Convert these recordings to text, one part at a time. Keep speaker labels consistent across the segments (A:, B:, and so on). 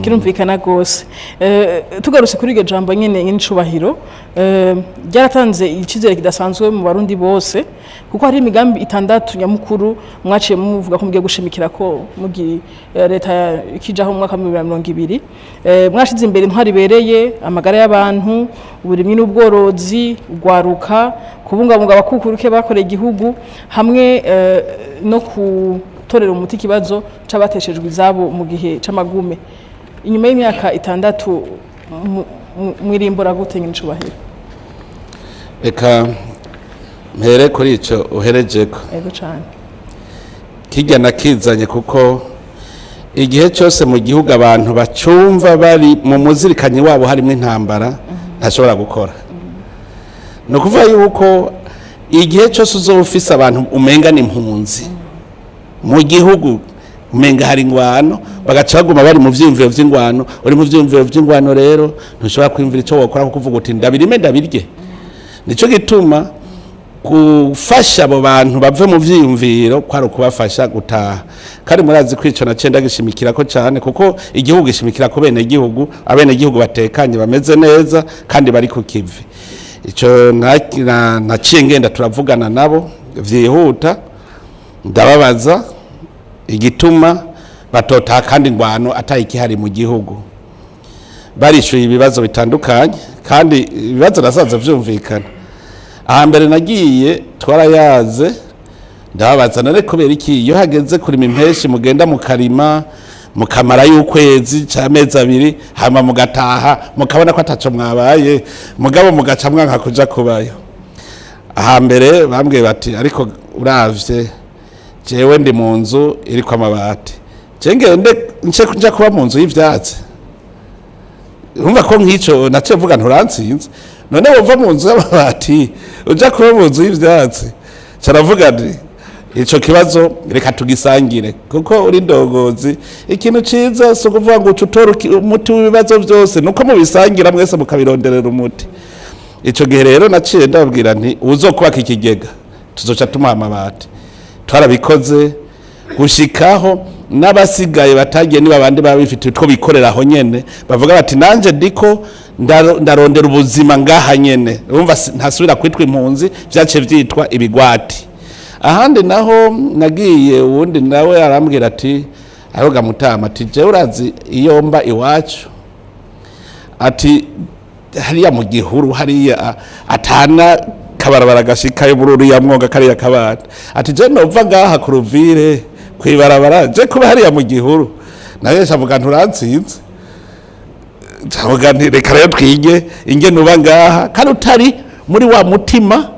A: kirumvikana gose tugarutse kuri iryo jambo nyene n'incubahiro ryaratanze ikizere kidasanzwe mu barundi bose kuko hari imigambi itandatu nyamukuru mwaciye muvuga ko mugiye gushimikira ko mugi leta ikijaho mu mwaka wa 2020 mwashize imbere Intwaro Ibereye, amagara y'abantu, uburimyi n'ubworozi, ugwaruka, kubungabunga abakukuruke bakoreye igihugu hamwe no gutorera umuti kibazo c'abateshejwe izabo mu gihe c'amagume. Inyuma y'imyaka itandatu mwirimbura gute n'incubahiro?
B: Eka mpere kuri ico uherejeko.
A: Ego cyane.
B: Kijya nakizanye kuko igihe cyose mu gihugu abantu bacumva bari mu muzirikanyi wabo harimo intambara ntashobora gukora. No kuvuga yuko igihe cyose uzofisa abantu umenga n'impunzi mu gihugu umenga hari ingwano bagaca baguma bari mu vyimviro vy'ingwano uri mu vyimviro vy'ingwano rero ntushobora kwimvira ico wokora kuko uvuga uti ndabirime ndabirye. Nico gituma gufasha abo bantu bave mu vyiyumviro kwari kubafasha gutaha kandi murazi kwico na cenda gishimikira ko cyane kuko igihugu gishimikira ko bene igihugu abene igihugu batekanye bameze neza kandi bari ku kivi. Ico naciye ngenda turavugana nabo vyihuta ndababaza igituma batota kandi ingwano atayikihari mu gihugu barishuye ibibazo bitandukanye kandi ibibazo nasanze vyumvikana. Ahambere nagiye twarayaze ndababaza nare kubera iki iyo hageze kurima impeshi mugenda mukarima mukamara y'ukwezi cy'amezi abiri hama mugataha mukabona ko ataco mwabaye mugabo mugaca mwanka kuja kubayo. Ahambere bambwiye bati ariko uravye jewe ndi mu nzu iri kwa mabati cenge nce kuja kuba mu nzu y'ivyatsi urumva ko nk'ico nace vuga nturansinze none wova mu nzu y'amabati uja kuba mu nzu y'ivyatsi caravuga nti ico kibazo reka tugisangire kuko uri ndongozi ikintu ciza so kuvuga ngo ucutora umuti w'ibibazo byose nuko mubisangira mwese mukabironderera umuti. Ico gihe rero naciye ndabwira nti uzokubaka ikigega tuzoca tumuha amabati twarabikoze gushikaho n'abasigaye batagiye niba abandi babifite utwo bikoreraho nyene bavuga bati nanje ndiko ndarondera ubuzima ngaha nyene urumva ntasubira kwitwa impunzi vyace vyitwa ibigwati. Ahandi naho nagiye uwundi nawe arambwira ati aroga mutama ati je urazi iyo mba iwacu ati hariya mu gihuru hariya atana kabarabara gashikayo bururu ya mwoga kariya kabata ati je nova ngaha ku ruvire kwibarabara je kuba hariya mu gihuru naye shavuga nturansinze shavuga nti reka rero twige inge nuba ngaha kandi utari muri wa mutima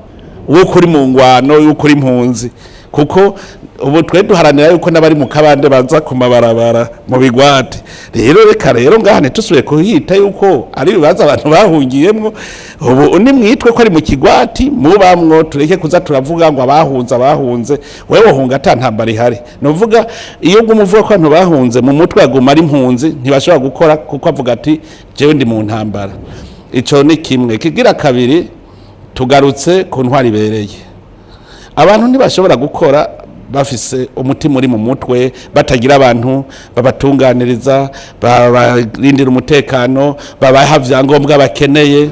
B: wo kuri mu ngwano yo kuri impunzi kuko ubu twe duharanira yuko nabari mu kabande baza ku mabarabara mu bigwate rero reka rero ngaha netusubiye kuhita yuko ari bibaza abantu bahungiyemwo ubu ni mwitwe ko ari mu kigwati mubamwo tureke kuza turavuga ngo abahunze wewe hunga atantambara ihari novuga iyo gumuvuga ko abantu bahunze mu mutwe aguma ari impunzi ntibashobora gukora kuko avuga ati jewe ndi mu ntambara. Ico ni kimwe kigira kabiri tugarutse ku Ntwaro Ibereye abantu ntibashobora gukora bafise umutima uri mu mutwe batagira abantu babatunganiriza barindira umutekano babaha vyangombwa bakeneye.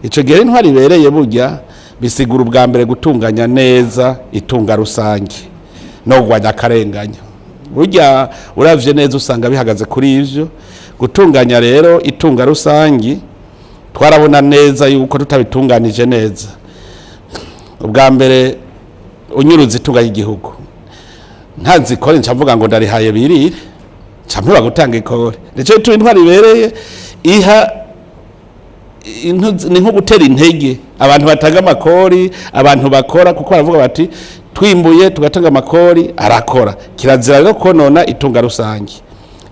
B: Ico gihe Intwaro Ibereye burya bisigura ubwa mbere gutunganya neza itunga rusange no gwanya karenganya burya uravye neza usanga bihagaze kuri ivyo gutunganya rero itunga rusange twarabona neza yuko tutabitunganije neza. Ubwa mbere unyuruza itunga y'igihugu ntanzi kore ncavuga ngo ndarihaye birire campiba gutanga ikore nico tu Intwaro Ibereye iha ni nko gutera intege abantu batanga amakori abantu bakora kuko baravuga bati twimbuye tugatanga amakori arakora kirazira rero konona itunga rusange.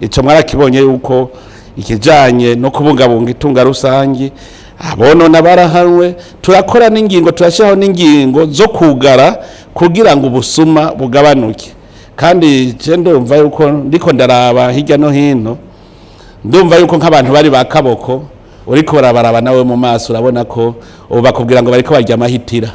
B: Ico mwarakibonye yuko ikijanye no kubungabunga itunga rusange abonona barahanwe turakora n'ingingo turashaho n'ingingo zo kugara kugira ngo ubusuma bugabanuke kandi je ndumva yuko ndiko ndaraba hirya no hino ndumva yuko nk'abantu bari bakaboko uriko barabaraba nawe mu maso urabona ko bakubwira ngo bariko barya amahitira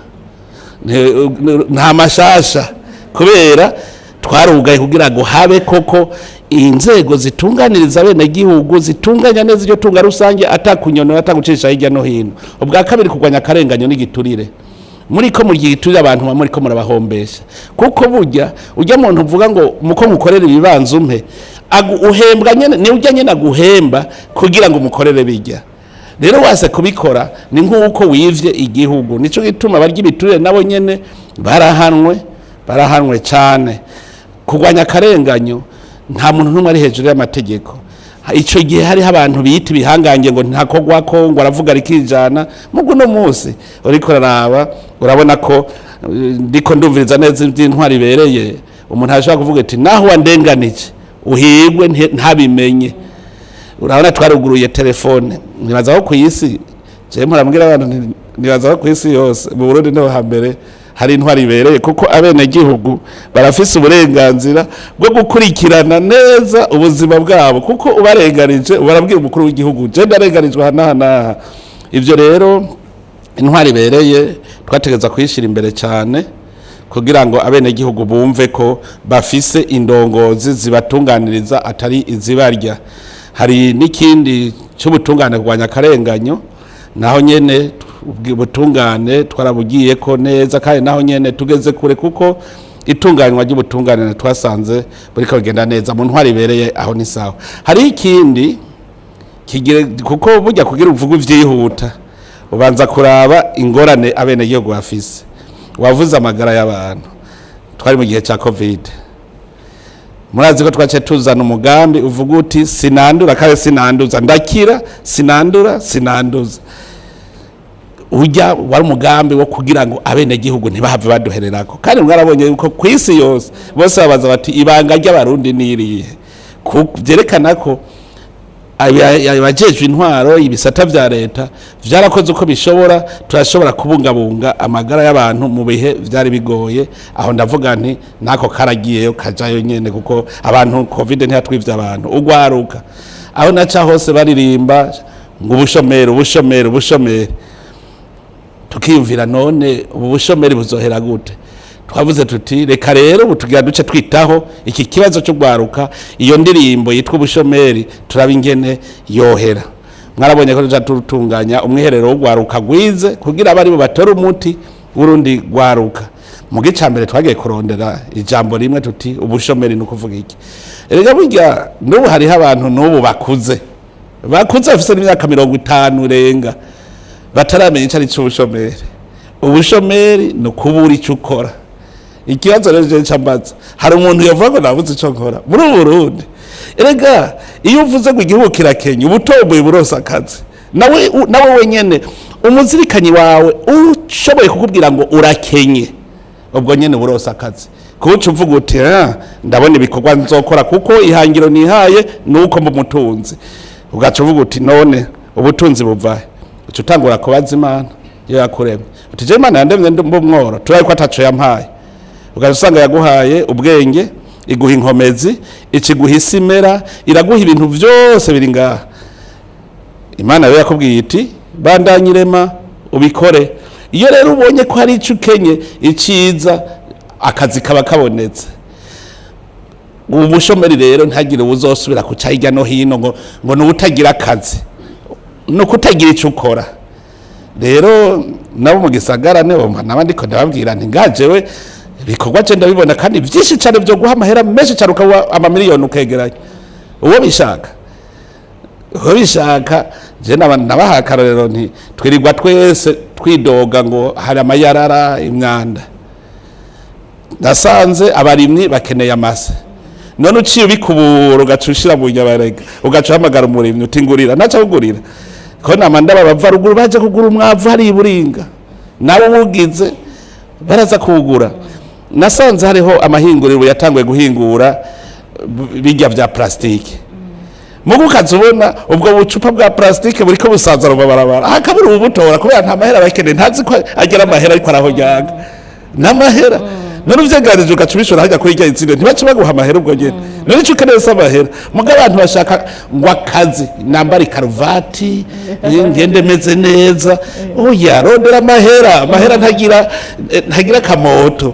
B: nta mashasha kubera twarugaye kugira ngo habe koko inzego zitunganiriza bene gihugu zitunganya neza iryo tunga rusange atakunyonora atagucisha hirya no hino. Ubwa kabiri kugwanya akarenganyo n'igiturire. Muri ko mugiturire abantu muri ko murabahombesha kuko burya ujya muntu uvuga ngo muko mukorera ibibanza umpe uhembwa nyene ni ujya nyene aguhemba kugira ngo mukorere bijya. Rero wase kubikora ni nk'uko wivye igihugu. Nico gituma barya ibiturire nabo nyene barahanwe cyane. Kugwanya akarenganyo nta muntu n'umwe ari hejuru y'amategeko. Ico gihe hari abantu biyita bihangange ngo ntakogwa ko ngo aravuga rikijana mugo no munsi uriko raraba urabona ko ndiko ndumviriza neza Intwaro Ibereye umuntu ashaka kuvuga ati naho wandenganije uhigwe ntabimenye. Urabona twaruguruye telefone nibaza ko kwisi je murambwira abantu nibaza ko kwisi yose mu Burundi no hambere hari Intwaro Ibereye kuko abene gihugu barafise uburenganzira bwo gukurikirana neza ubuzima bwabo kuko ubarenganije barabwira umukuru w'igihugu je ndarenganijwe hana. Ivyo rero Intwaro Ibereye twategeza kwishira imbere cyane kugira ngo abene gihugu bumve ko bafise indongozi zibatunganiriza atari izibarya. Hari n'ikindi cy'ubutungane kugwanya akarenganyo naho nyene ubutungane twarabugiye ko neza kandi naho nyene tugeze kure kuko itunganywa ry'ubutungane twasanze buri kagenda neza mu Ntwaro Ibereye aho ni sawa. Hari ikindi kigire kuko burya kugira uvuga ivyihuta ubanza kuraba ingorane abene gihugu bafise. Wavuze amagara y'abantu twari mu gihe cya Covid murazi ko twace tuzana umugambi uvuga uti sinandura kandi sinanduza ndakira sinanduza ujya wari umugambi wo kugira ngo abene gihugu ntibahave baduhererako kandi mwarabonye yuko kwisi yose bose babaza bati ibanga ry'abarundi niriye byerekana ko abajejwe intwaro ibisata vya leta vyarakoze uko bishobora turashobora kubungabunga amagara y'abantu mu bihe vyari bigoye. Aho ndavuga nti nako karagiyeyo kajayo nyene kuko abantu Covid ntiyatwivye abantu ugwaruka aho naca hose baririmba ngo ubushomeri tukiyumvira none ubu bushomeri buzohera gute. Twavuze tuti reka rero butugira duce twitaho iki kibazo cyo gwaruka iyo ndirimbo yitwa ubushomeri turabingene yohera. Mwarabonye ko tutunganya umwiherero wo gwaruka gwize kugira abari bo batora umuti urundi gwaruka. Mu gice mbere twagiye kurondera ijambo rimwe tuti ubushomeri no kuvuga iki. Erega burya n'ubu hari abantu n'ubu bakuze bafise imyaka 50 renga bataramenya icari cy'ubushomeri. Ubushomeri no kubura icyo ukora. Ikibazo rero je cyambaza hari umuntu yavuga ngo nabuze icyo nkora muri Burundi. Erega iyo uvuze ngo igihugu kirakenya ubutomboye burosa akazi nawe wenyene umuzirikanyi wawe ushoboye kukubwira ngo urakenye ubwo nyene burosa akazi kuko uvuga uti ndabona ibikorwa nzokora kuko ihangiro nihaye nuko mbumutunzi ugaca uvuga uti none ubutunzi buvahe utangura kubaza Imana yo yakuremye uti je Imana yandemye mbumworo turaye ko ataco yampaye ugasanga yaguhaye ubwenge iguha inkomezi ikiguha isimera iraguha ibintu byose biri ngaha. Imana yo yakubwiye iti bandanyirema ubikore. Iyo rero ubonye ko hari ico ukenye iciza akazi kaba kabonetse. Ubushomeri rero ntagire ubuzosubira kuca hirya no hino ngo n'ubutagira akazi no kutagira ico ukora. Rero nabo mu gisagara ne bomba nabandi ko ndababwira nti ngajewe bikorwa cyo ndabibona kandi byinshi cyane byo guha amahera menshi cyane ukawa amamiliyoni ukegeranya uwo bishaka je nabahaka rero nti twirirwa twese twidoga ngo hari amayarara imyanda. Nasanze abarimyi bakeneye amase none uciye bikubura ugacushira mu nyabarega ugacuhamagara umurimyi utingurira naca kugurira ko namandaba bava ruguru baje kugura umwavu hari iburinga nawe ugize baraza kugura. Nasanze hariho amahinguriro yatangwe guhingura bijya vya plastike mugu kazubona ubwo bucupa bwa plastike buriko busanza rubabarabara akabura ubutora kubera nta mahera bakeneye ntazi ko agera amahera ariko araho yanga n'amahera none uvyeganije ugacubishora hajya kuri igitsine ntibace baguha amahera ubwo nyene none cyo keneye amahera muga abantu bashaka ngo akazi nambari karuvati ngende meze neza oya rondera amahera ntagira kamoto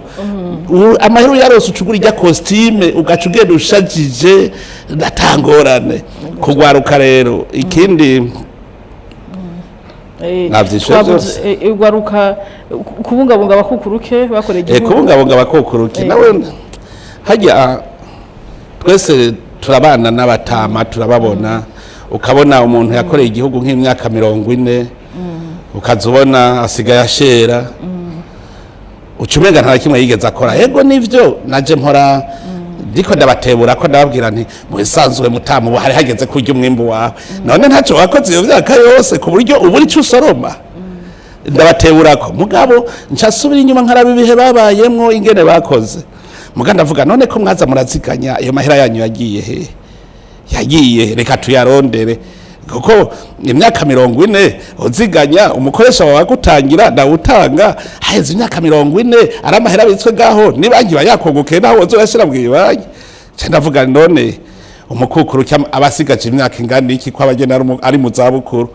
B: amahera yarose ucugura ijya costume ugaca ugenda ushajije ndatangorane kugwaruka rero ikindi
A: ugwaruka kubungabunga abakukuruke bakoreye igihugu
B: kubungabunga abakukuruke nawe hajya twese turabana n'abatama turababona ukabona umuntu yakoreye igihugu nk'imyaka 40 ukazubona asigaye ashera ucumenga nta kimwe yigeze akora yego nivyo naje mpora ndiko ndabatebura ko ndababwira nti musanzwe mutamu hari hageze kurya umwimbu wawe none ntaco wakoze iyo myaka yose ku buryo uburi cyo usoroma ndabatebura ko mugabo ncasubira inyuma nkaraba ibihe babayemwo ingene bakoze muganda avuga none ko mwaza muraziganya iyo mahera yanyu yagiye reka tuyarondere kuko imyaka 40 uziganya umukoresha wawe gutangira ndawutanga haheze imyaka 40 ari amahera bitswe gaho nibangi bayakogoke naho uzorashira bwibangi ndavuga none umukukuru abasigaje imyaka ingana iki kwa bagena ari mu zabukuru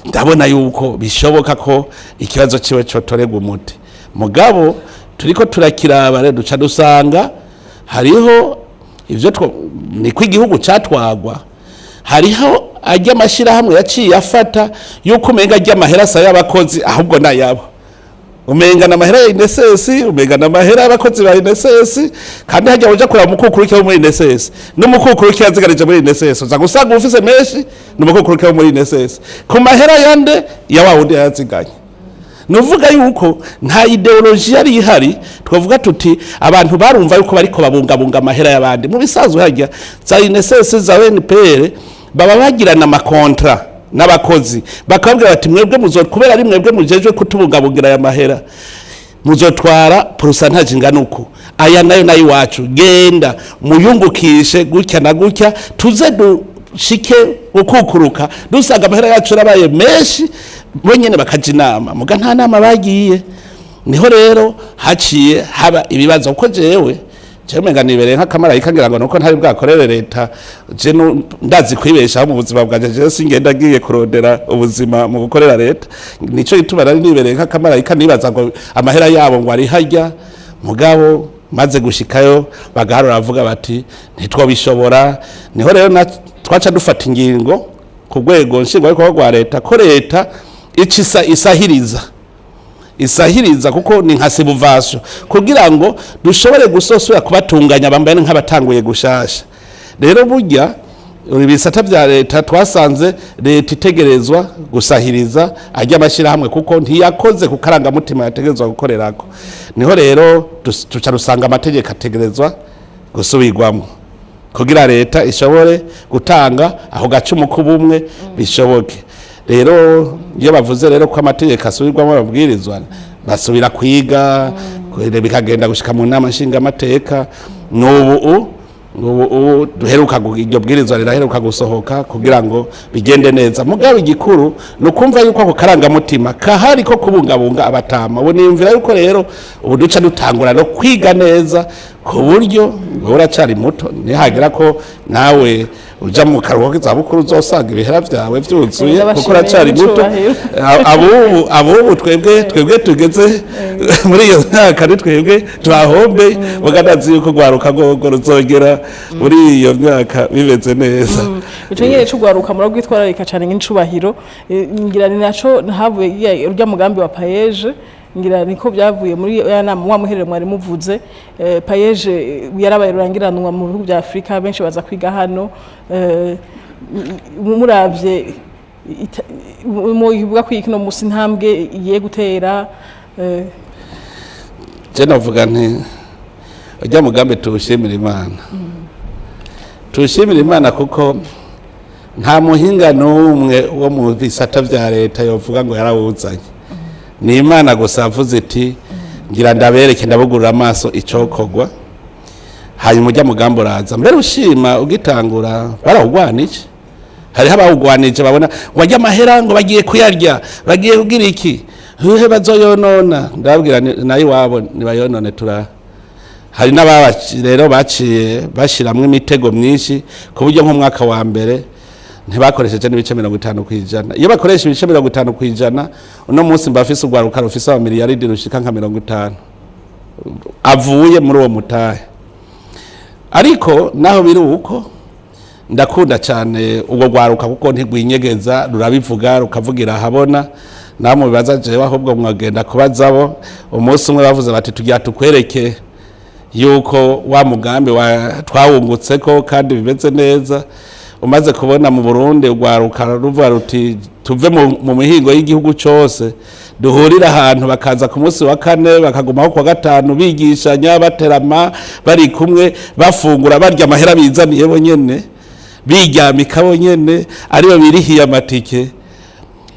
B: ndabona yuko bishoboka ko ikibazo ciwe cotorega umuti mugabo turiko turakiraba rero duca dusanga hariho ivyo ni kw'igihugu catwagwa hariho ajya amashira hamwe yaciye afata yuko umenga ajya amahera sa y'abakozi ahubwo nayabo umenga na mahera ya INSS umenga na mahera y'abakozi ba INSS kandi hajya uja kura mukukuru cyo muri INSS n'umukukuru cyazigarije muri INSS uza gusanga ufise menshi n'umukukuru cyo muri INSS ku mahera yande yawundi yaziganye nuvuga yuko nta ideology yari ihari twavuga tuti abantu barumva yuko bariko babungabunga amahera y'abandi mu bisanzwe hajya za INSS za NPR baba bagirana amakontra n'abakozi bakabwira bati mwebwe kubera ari mwebwe mujejwe kutubungabungira ya mahera muzotwara pourcentage ingana uko aya nayo iwacu genda muyungukishe gutya na gutya tuze dushike ukukuruka dusanga amahera yacu rabaye menshi bonyene bakaja inama muga nta nama bagiye niho rero haciye haba ibibazo uko jewe Chemega nibereye nk'akamarayika ngira ngo nuko ntari bwakorere leta je ndazi kwibesha mu buzima bwanje je singenda giye kurondera ubuzima mu gukorera leta nico gituma nari nibereye nk'akamarayika nibaza ngo amahera yabo ngo ari hajya mugabo maze gushikayo bagaharo ravuga bati ntitwobishobora niho rero twaca dufata ingingo ku rwego nshingwa ariko rwa leta ko leta icisa isahiriza kuko ni nka subvention kugira ngo dushobore gusosura kubatunganya bambaye nk'abatanguye gushasha rero burya ibisata bya leta twasanze leta itegerezwa gusahiriza ajya amashira hamwe kuko ntiyakoze kukaranga mutima yategerezwa gukorerako niho rero tuca rusanga amategeko ategerezwa gusubirwamo kugira leta ishobore gutanga aho gacumu kubumwe bishoboke rero iyo bavuze rero ko amategeko asubirwamo babwirizwa basubira kwiga bikagenda gushika mu nama nshinga amateka n'ubu duheruka iryo bwirizwa riraheruka gusohoka kugira ngo bigende neza mugabo igikuru nukumva yuko ako karangamutima kahari ko kubungabunga abatama ubu niyumvira yuko rero ubu duca dutangura no kwiga neza ku buryo uracari muto nihagera ko nawe uja mu karuhuko k'izabukuru uzosanga ibihera vyawe vyuzuye kuko uracari muto abubu twebwe tugeze muri iyo myaka twebwe twahombe bagadazi yuko gwaruka gogo ruzogera muri iyo myaka bimeze neza
A: ico nyene cyo gwaruka muragwitwararika cyane nk'icubahiro ngira ni naco havuye urya mugambi wa payeje ngira niko byavuye muri ya nama wa muherere mwari muvuze payeje yarabaye rurangiranwa mu bihugu bya Afrika benshi baza kwiga hano muravye mu ivuga ko ikino musi ntambwe igiye gutera
B: je navuga nti ujya mugambi tuwushimira Imana tuwushimira Imana kuko nta muhinga n'umwe wo mu bisata vya leta yovuga ngo yarawuzanye ni Imana gusa avuze iti ngira ndabereke ndabugurura amaso icokogwa hanyuma ujya mugambo raza mbere ushima ugitangura barawugwanije hari habawugwanije babona wajya amahera ngo bagiye kuyarya bagiye kugira iki hehe bazoyonona ndabwira nayo wabo nibayonone hari n'ababaci rero baciye bashiramwe imitego myinshi ku buryo nk'umwaka wa mbere ntibakoresheje n'ibice 50%. Iyo bakoresha ibice 50%, uno munsi mbafise ugwaruka rufise aba miliyaridi rushika nka 50. avuye muri uwo mutahe. Ariko naho biri uko ndakunda cyane ubwo gwaruka kuko ntigwinyegeza rurabivuga rukavugira habona namwe bibaza jewe ahubwo mwagenda kubazabo umunsi umwe bavuze bati tugiye tukwereke yuko wa mugambi twawungutse ko kandi bimeze neza umaze kubona mu Burundi ugwaruka ruvuga ruti tuve mu mihingo y'igihugu cyose duhurira ahantu bakaza ku munsi wa kane bakagumaho kwa gatanu bigishanya baterama bari kumwe bafungura barya amahera bizaniye bonyene biryamika bonyene aribo birihiye amatike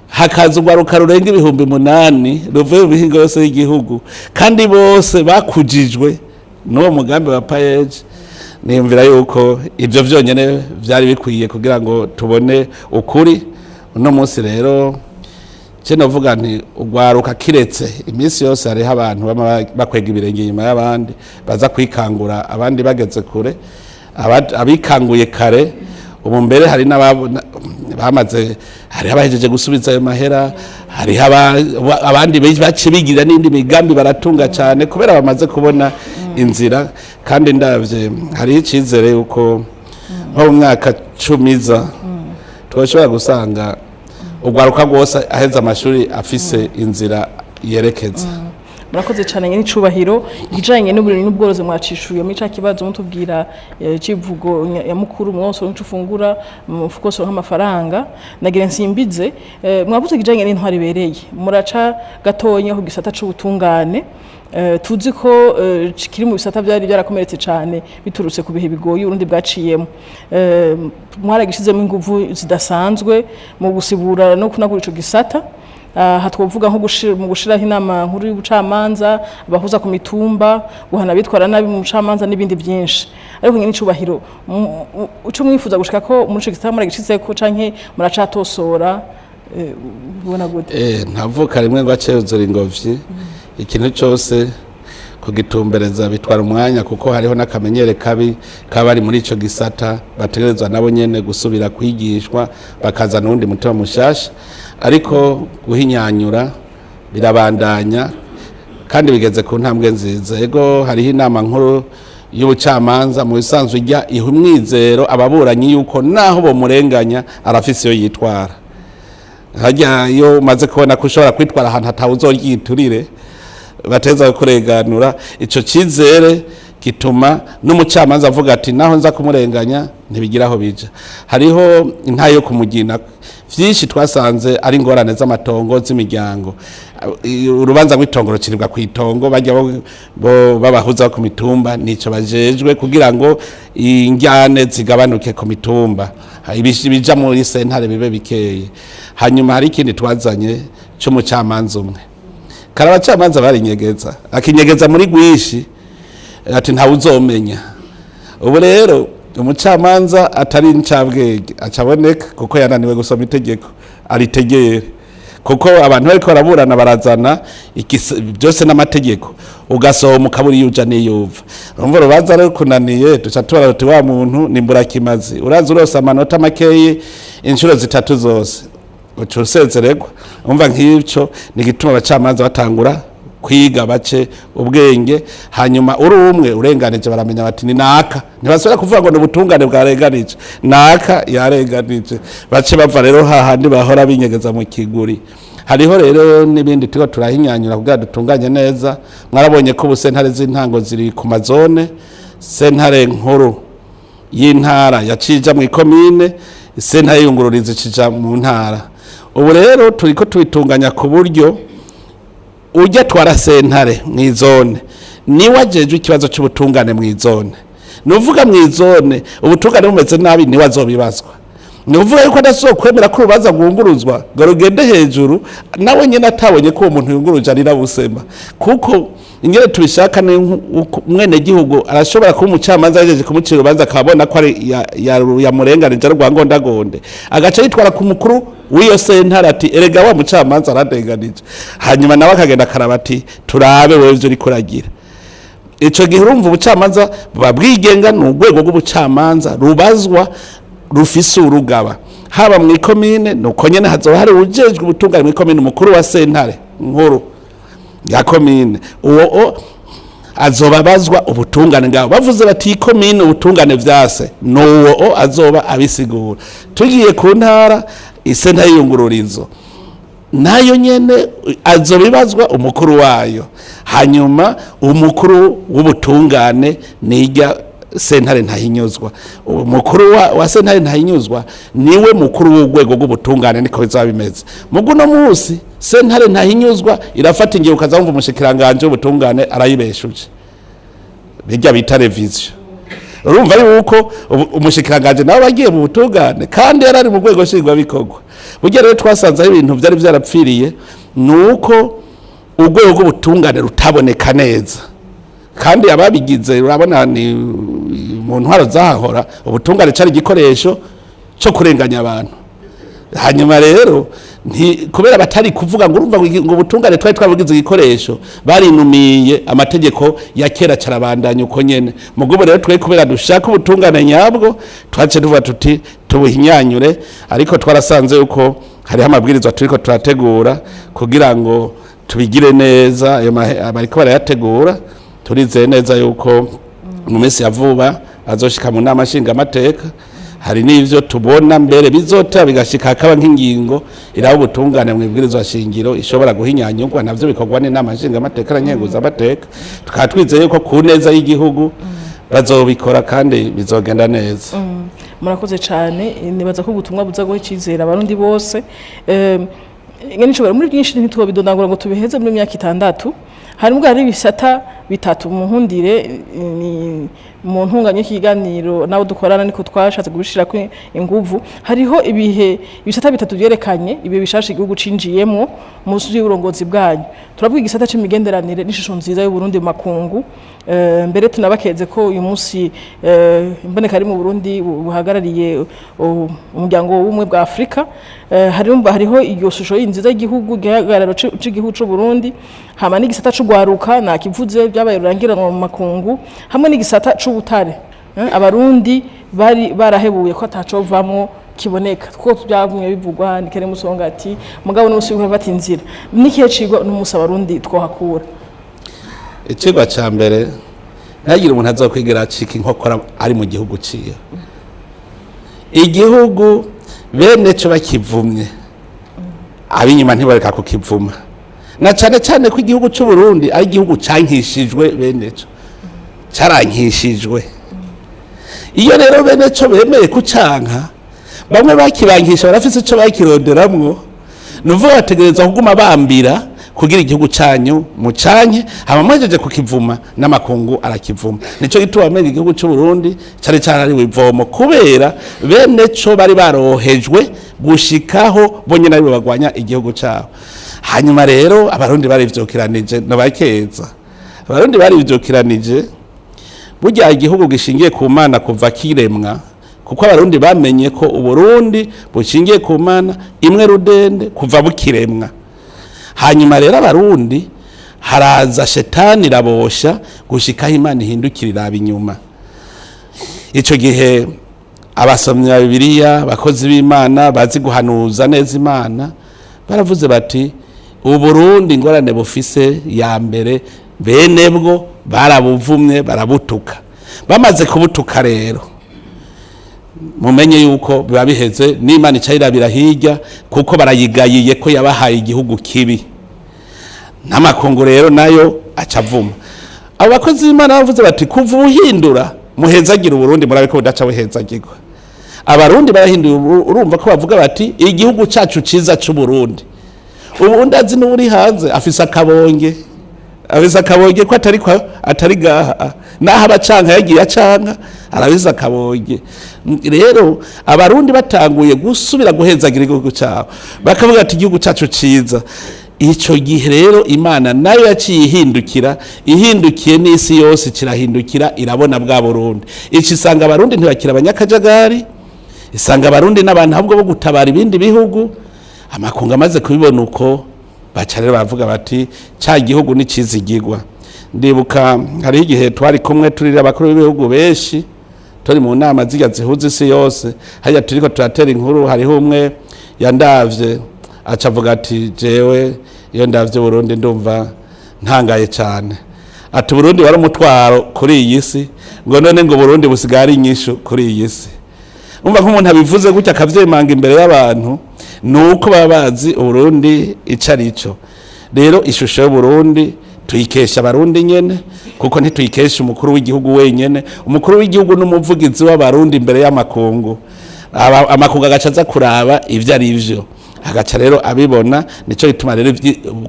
B: hakaza ugwaruka rurenga 8,000 ruvuye mu mihingo yose y'igihugu kandi bose bakujijwe n'uwo mugambi wa payeje. Niyumvira yuko ivyo vyonyene vyari bikwiye kugira ngo tubone ukuri. Uno munsi rero cyo navuga nti ugwaruka kiretse iminsi yose hari abantu bakwega ibirenge nyuma y'abandi baza kwikangura abandi bageze kure abikanguye kare ubu mbere hari bamaze hari abahejeje gusubiza ayo mahera hari abandi bace bigira n'indi migambi baratunga cyane kubera bamaze kubona inzira kandi ndavye hari icizere yuko nko mu myaka 10 twashobora gusanga ugwaruka rwose aheza amashuri afise inzira yerekeza.
A: Murakoze cyane nyine icubahiro igijanye n'uburimyi n'ubworozi mwacishuye muri ca kibazo mutubwira civugo ya mukuru mwose n'icufungura mufuko so nk'amafaranga nagira nsimbize mwabuze igijanye n'intwaro ibereye muraca gatonye ku gisata c'ubutungane tuzi ko kiri mu bisata byari byarakomeretse cyane biturutse ku bihe bigoye urundi bwaciyemo mwaragishizemo inguvu zidasanzwe mu gusibura no kunagura ico gisata hatwovuga nko mu gushiraho inama nkuru y'ubucamanza abahuza ku mitumba guhana bitwara nabi mu bucamanza n'ibindi byinshi ariko nyine icubahiro uco mwifuza gushika ko muri ico gisata muragishizeko canke muracatosora ubona gute
B: ntavuka rimwe ngo acezura ingobyi ikintu cyose kugitumbereza bitwara umwanya kuko hariho n'akamenyere kabi kabari muri ico gisata bategerezwa nabo nyene gusubira kwigishwa bakaza n'undi mutima mushasha ariko guhinyanyura birabandanya kandi bigeze ku ntambwe nziza. Ego hariho inama nkuru y'ubucamanza mu bisanzwe ijya ihumwizero ababuranyi yuko naho bo murenganya arafise yo yitwara hajya yo umaze kubona ko ushobora kwitwara ahantu hatawuzoryiturire bateza kureganura ico cizere kituma n'umucamanza avuga ati naho nza kumurenganya ntibigiraho bija. Hariho intayo kumugina vyinshi twasanze ari ingorane z'amatongo z'imiryango urubanza rw'itongoro kiribwa kwitongo bajya bo babahuza ku mitumba nico bajejwe kugira ngo injyane zigabanuke ku mitumba ibija muri sentare bibe bikeye. Hanyuma hari ikindi twazanye cy'umucamanza umwe karabacamanza barinyegeza akinyegeza muri gwishi ati ntawe uzomenya. Ubu rero umucamanza atari ncabwege acaboneka kuko yananiwe gusoma itegeko aritegere kuko abantu bariko baraburana barazana byose n'amategeko ugasoho mukaburi yuja niyuva urumva rubanza rero kunaniye duca tubara ruti wa muntu nimbura kimazi uraza urose amanota makeye inshuro zitatu zose ucusezererwa. Umva nk'ivyo ni gituma abacamanza batangura kwiga bace ubwenge hanyuma uri umwe urenganije baramenya bati ni naka ntibasubira kuvuga ngo n'ubutungane bwarenganije naka yarenganije bace bava rero hahandi bahora binyegeza mu kiguri. Hariho rero n'ibindi tuko turahinyanyura kugira dutunganye neza. Mwarabonye ko ubusentare z'intango ziri ku mazone sentare nkuru y'intara yacija mu ikomine sentare yungururiza cija mu ntara. Ubu rero turiko tubitunganya ku buryo ujya twara sentare mw'izone ni wajeje ikibazo cy'ubutungane mw'izone nuvuga mw'izone ubutungane bumeze nabi ni wazobibazwa nuvuga yuko adasokwemera ko urubanza gwunguruzwa garugende hejuru nawe nyene atabonye ko uwo muntu yunguruje ari nabusema kuko ingere tubishaka mwene gihugu arashobora kuba umucamanza yajeje kumucira urubanza akabona ko ari yamurenganije rwangondagonde agaca yitwara ku mukuru wiyo sentare ati erega wa mucamanza aradenganije hanyuma nawe akagenda karabati turabe wewe ivyo uriko uragira. Ico gihe urumva ubucamanza babwigenga n'urwego rw'ubucamanza rubazwa rufise urugaba haba mu ikomine nuko nyene hazoba hari ujejwe ubutungane mu ikomine umukuru wa sentare nkuru ya komine uwo azobabazwa ubutungane ngabo bavuze bati ikomine ubutungane vyase nuwo azoba abisigura tugiye ku ntara isenta y'iyungururizo nayo nyene azobibazwa umukuru wayo hanyuma umukuru w'ubutungane nijya sentare ntahinyuzwa umukuru wa sentare ntahinyuzwa niwe mukuru w'urwego rw'ubutungane niko bizaba bimeze muguno munsi sentare ntahinyuzwa irafata ingiye ukazamva umushikiranganje w'ubutungane arayibeshuje bijya bita revision urumva yuko umushikiranganje nawe bagiye mu butungane kandi yarari mu rwego shingwa bikorwa burya rero twasanze ibintu byari byarapfiriye nuko urwego rw'ubutungane rutaboneka neza kandi ababigize urabona ni mu ntwaro zahahora ubutungane cyari igikoresho cyo kurenganya abantu hanyuma rero kubera batari kuvuga ngo urumva ngo ubutungane twari twabugize igikoresho barinumiye amategeko ya kera carabandanya uko nyene mugobo rero twe kubera dushaka ubutungane nyabwo twace tuvuga tuti tubuhinyanyure ariko twarasanze yuko hari amabwirizwa turiko turategura kugira ngo tubigire neza ayo bariko barayategura turizeye neza yuko mu minsi ya vuba azoshika mu nama nshinga amateka hari n'ivyo tubona mbere bizota bigashika akaba nk'ingingo iraho ubutungane mu ibwirizwa shingiro ishobora guhinyanyurwa navyo bikorwa n'inama nshinga amateka n'inyenguza amateka tukatwizeye yuko ku neza y'igihugu bazobikora kandi bizogenda neza
A: murakoze cyane nibaza ko ubutumwa buza guha icyizere abarundi bose nishobora muri byinshi ntitubidondagura ngo tubiheze muri myaka 6 harimo hari ibisata bitatu muhundire ni mu ntunganye kiganiro nawo dukorana niko twashatse gushira ko inguvu hariho ibisata bitatu byerekanye ibe bishasha igihugu cinjiyemo musuzi y'uburongozi bwanyu turavuga igisata c'imigenderanire n'ishusho nziza y'u Burundi makungu mbere tunabakeze ko uyu munsi imboneka ari mu Burundi buhagarariye umuryango w'umwe bwa Afrika hariho iyo shusho y'inziza y'igihugu gihagararo c'igihugu c'u Burundi hama n'igisata c'ugwaruka nakivuze byabaye rurangiranwa mu makungu hamwe n'igisata c'ubutare abarundi bari barahebuye ko atacovamwo kiboneka ko byagumye bivugwa nikere musonga ati mugabo n'umusubira bafata inzira nikiye cigwa n'umusa abarundi twohakura
B: icigwa ca mbere nagira umuntu azokwigira acika inkokora ari mu gihugu ciyo igihugu bene cyo bakivumye abinyuma ntibareka kukivuma na cyane ko igihugu cy'u Burundi ari igihugu cankishijwe bene cyo carankishijwe iyo rero bene cyo bemeye kucanka bamwe bakibankisha barafise ico bakironderamwo nuvuga bategereza kuguma bambira kugira igihugu canyu mucanke hama mwejeje kukivuma n'amakungu arakivuma nico gituma amenye igihugu cy'u Burundi cari wivomo kubera bene cyo bari barohejwe gushikaho bonye nari bagwanya igihugu cyaho hanyuma rero abarundi barivyokiranije nabakeza abarundi barivyokiranije burya igihugu gishingiye ku Mana kuva kiremwa kuko abarundi bamenye ko uburundi bushingiye ku Mana imwe rudende kuva bukiremwa hanyuma rero abarundi haraza shetani rabosha gushikaho Imana ihindukirira abinyuma ico gihe abasomyi ba Bibiliya bakozi b'Imana bazi guhanuza neza Imana baravuze bati uburundi ingorane bufise ya mbere benebwo barabuvumye barabutuka bamaze kubutuka rero mumenye yuko biba biheze n'Imana icayirabira hirya kuko barayigayiye ko yabahaye igihugu kibi n'amakungu rero nayo acavuma abo bakozi b'Imana bavuze bati kuva uhindura muhezagira uburundi murabe ko budaca buhezagirwa abarundi barahinduye urumva ko bavuga bati igihugu cacu ciza c'u Burundi ubundi azi n'uri hanze afise akabonge ko atari gaha naho abacanka yagiye acanka arabiza akabonge rero abarundi batanguye gusubira guhezagira igihugu cyabo bakavuga ati igihugu cacu ciza ico gihe rero Imana nayo yaciye ihindukiye n'isi yose kirahindukira irabona bwa Burundi ici isanga abarundi ntibakira abanyakajagari isanga abarundi n'abantu ahubwo bo gutabara ibindi bihugu amakunga amaze kubibona uko baca rero bavuga bati ca gihugu ni cizigirwa ndibuka hari igihe twari kumwe turira abakuru b'ibihugu benshi turi mu nama zihuza isi yose hajya turiko turatera inkuru hariho umwe yandavye acavuga ati jewe iyo ndavye Burundi ndumva ntangaye cyane ati Burundi wari umutwaro kuri iyi si ngo none ngo Burundi busigara inyishu kuri iyi si. Umva nk'umuntu abivuze gutya akavyemanga imbere y'abantu nuko baba bazi Burundi icarico. Rero ishusho y'Uburundi tuyikesha abarundi nyene kuko ntituyikesha umukuru w'igihugu wenyene. Umukuru w'igihugu n'umuvugizi w'abarundi imbere y'amakungu, amakungu agacaza kuraba ivyo ari vyo, agaca rero abibona. Nico gituma rero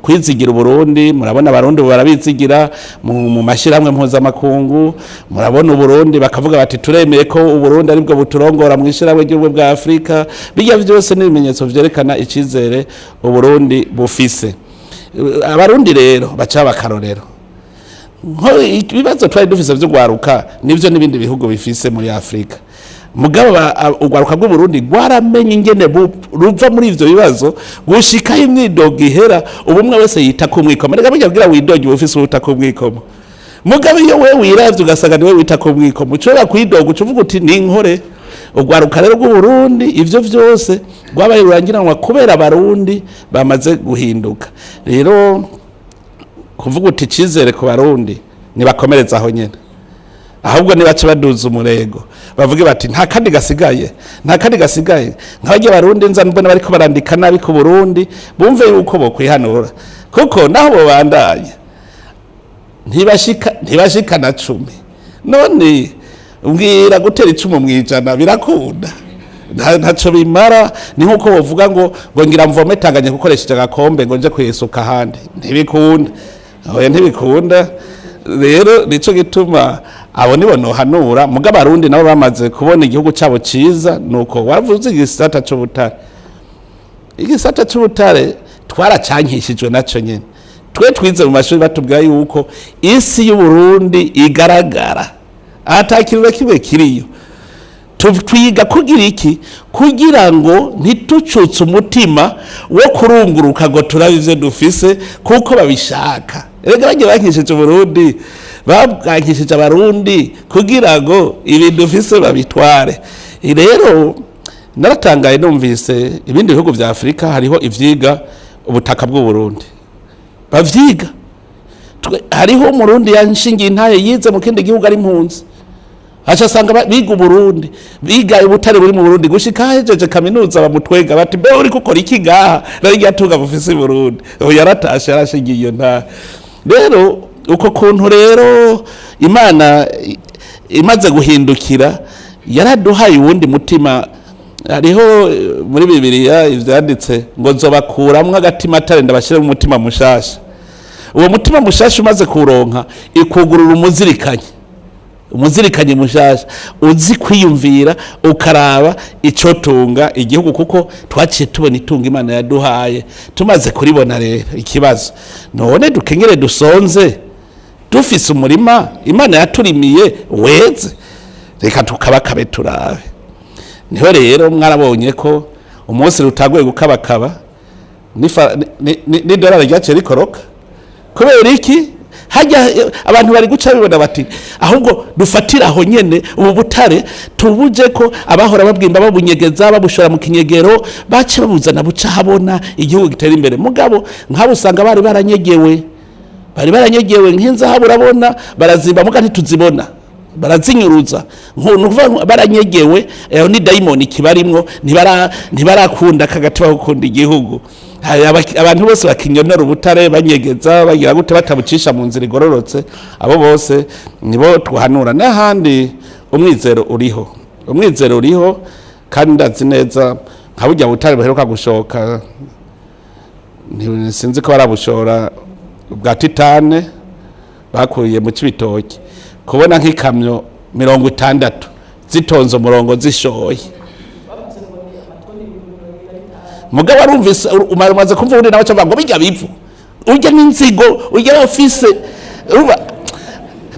B: kwizigira Uburundi, murabona abarundi barabizigira mu mashiramwe mpuzamakungu, murabona Uburundi bakavuga bati turemeye ko Uburundi aribwo buturongora mu ishiramwe ry'ubumwe bwa Afrika. Bijya vyose n'ibimenyetso vyerekana icizere Uburundi bufise. Abarundi rero baca bakarorero ibibazo twari dufise vyo gwaruka nivyo n'ibindi bihugu bifise muri Afrika. Mugabo ugwaruka bw'Uburundi gwaramenye ingene ruva muri ivyo bibazo gushika imyidogo ihera, ubumwe wese yita kumwikoma. Rega bijya widoge ufise uta kumwikoma. Mugabo iyo wewe wiravye ugasanga niwe wita kumwikoma, ucora kwidoga ucuvuga uti ni inkore. Ugwaruka rero bw'Uburundi ivyo vyose gwabaye rurangiranwa kubera abarundi bamaze guhinduka. Rero kuvuga uti cizere ku barundi nibakomereza aho nyene, ahubwo nibace baduza umurego bavuge bati nta kandi gasigaye, nta kandi gasigaye. Nk'abajya abarundi nza mbona bariko barandika nabi ku Burundi bumve yuko bo kwihanura, kuko naho bo bandanye ntibashika na 10. None umbwira gutera icumu mwijana birakunda, ntaco bimara. Ni nkuko wovuga ngo ngira mvome tanganye gukoresheje agakombe ngo nje kuyisuka handi, ntibikunda. Oya ntibikunda. Rero nico gituma abo nibo nohanura. Muga abarundi nabo bamaze kubona igihugu cyabo ciza, nuko wavuze igisata c'ubutare. Igisata c'ubutare twaracankishijwe naco nyene. Twe twize mu mashuri batubwira yuko isi y'Uburundi igaragara atakirira kibe kiriyo. Twiga kugira iki? Kugira ngo ntitucutse umutima wo kurunguruka ngo turabize dufise kuko babishaka. Erega bagiye bankishije Burundi, babwankishije abarundi kugira ngo ibintu dufise babitware. Rero naratangaye numvise ibindi bihugu vya Afrika hariho ivyiga ubutaka bw'u Burundi. Bavyiga. Hariho umurundi yanshingiye intaye yize mu kindi gihugu ari impunzi. Acha sanga biga Burundi, biga ubutare buri mu Burundi gushika hejeje kaminuza bamutwega bati be uri gukora iki gaha nari yatunga bufise Burundi. Ubu yaratashe yarashingiye iyo nta. Rero uko kuntu rero Imana imaze guhindukira yaraduhaye uwundi mutima. Hariho muri Bibiliya ivyanditse ngo nzobakuramwe agatima atare ndabashire mu mutima mushasha. Uwo mutima mushasha umaze kuronka ikugurura umuzirikanye mushasha uzi kwiyumvira ukaraba icotunga igihugu, kuko twaciye tubona itunga Imana yaduhaye. Tumaze kuribona rero ikibazo none dukenyere dusonze dufise umurima Imana yaturimiye weze, reka tukabakabe turabe. Niho rero mwarabonye ko umunsi rutaguye gukabakaba ni dolari ryaciye rikoroka. Kubera iki? Hajya abantu bari guca bibona bati ahubwo dufatira aho nyene ubu butare tubuje ko abahora babwimba babunyegeza babushora mu kinyegero bace babuzana buca habona igihugu gitera imbere. Mugabo nk'abo usanga bari baranyegewe nk'inzahabu urabona barazimba muga ntituzibona, barazinyuruza nkuvuga baranyegewe. Ni daimoni kibarimwo, ntibarakunda kagati bakunda igihugu. Abantu bose bakinyonera ubutare banyegeza bagira gute batabucisha mu nzira igororotse. Abo bose nibo tuhanura. N'ahandi umwizero uriho kandi ndazi neza nka burya butare buheruka gushoka, sinzi ko barabushora bwa titane bakuye mu Cibitoke, kubona nk'ikamyo 60 zitonze umurongo zishoye. Mugabo arumvise umaze kumva undi nawe cyangwa ngo bijya bivu urya n'inzigo urya office uba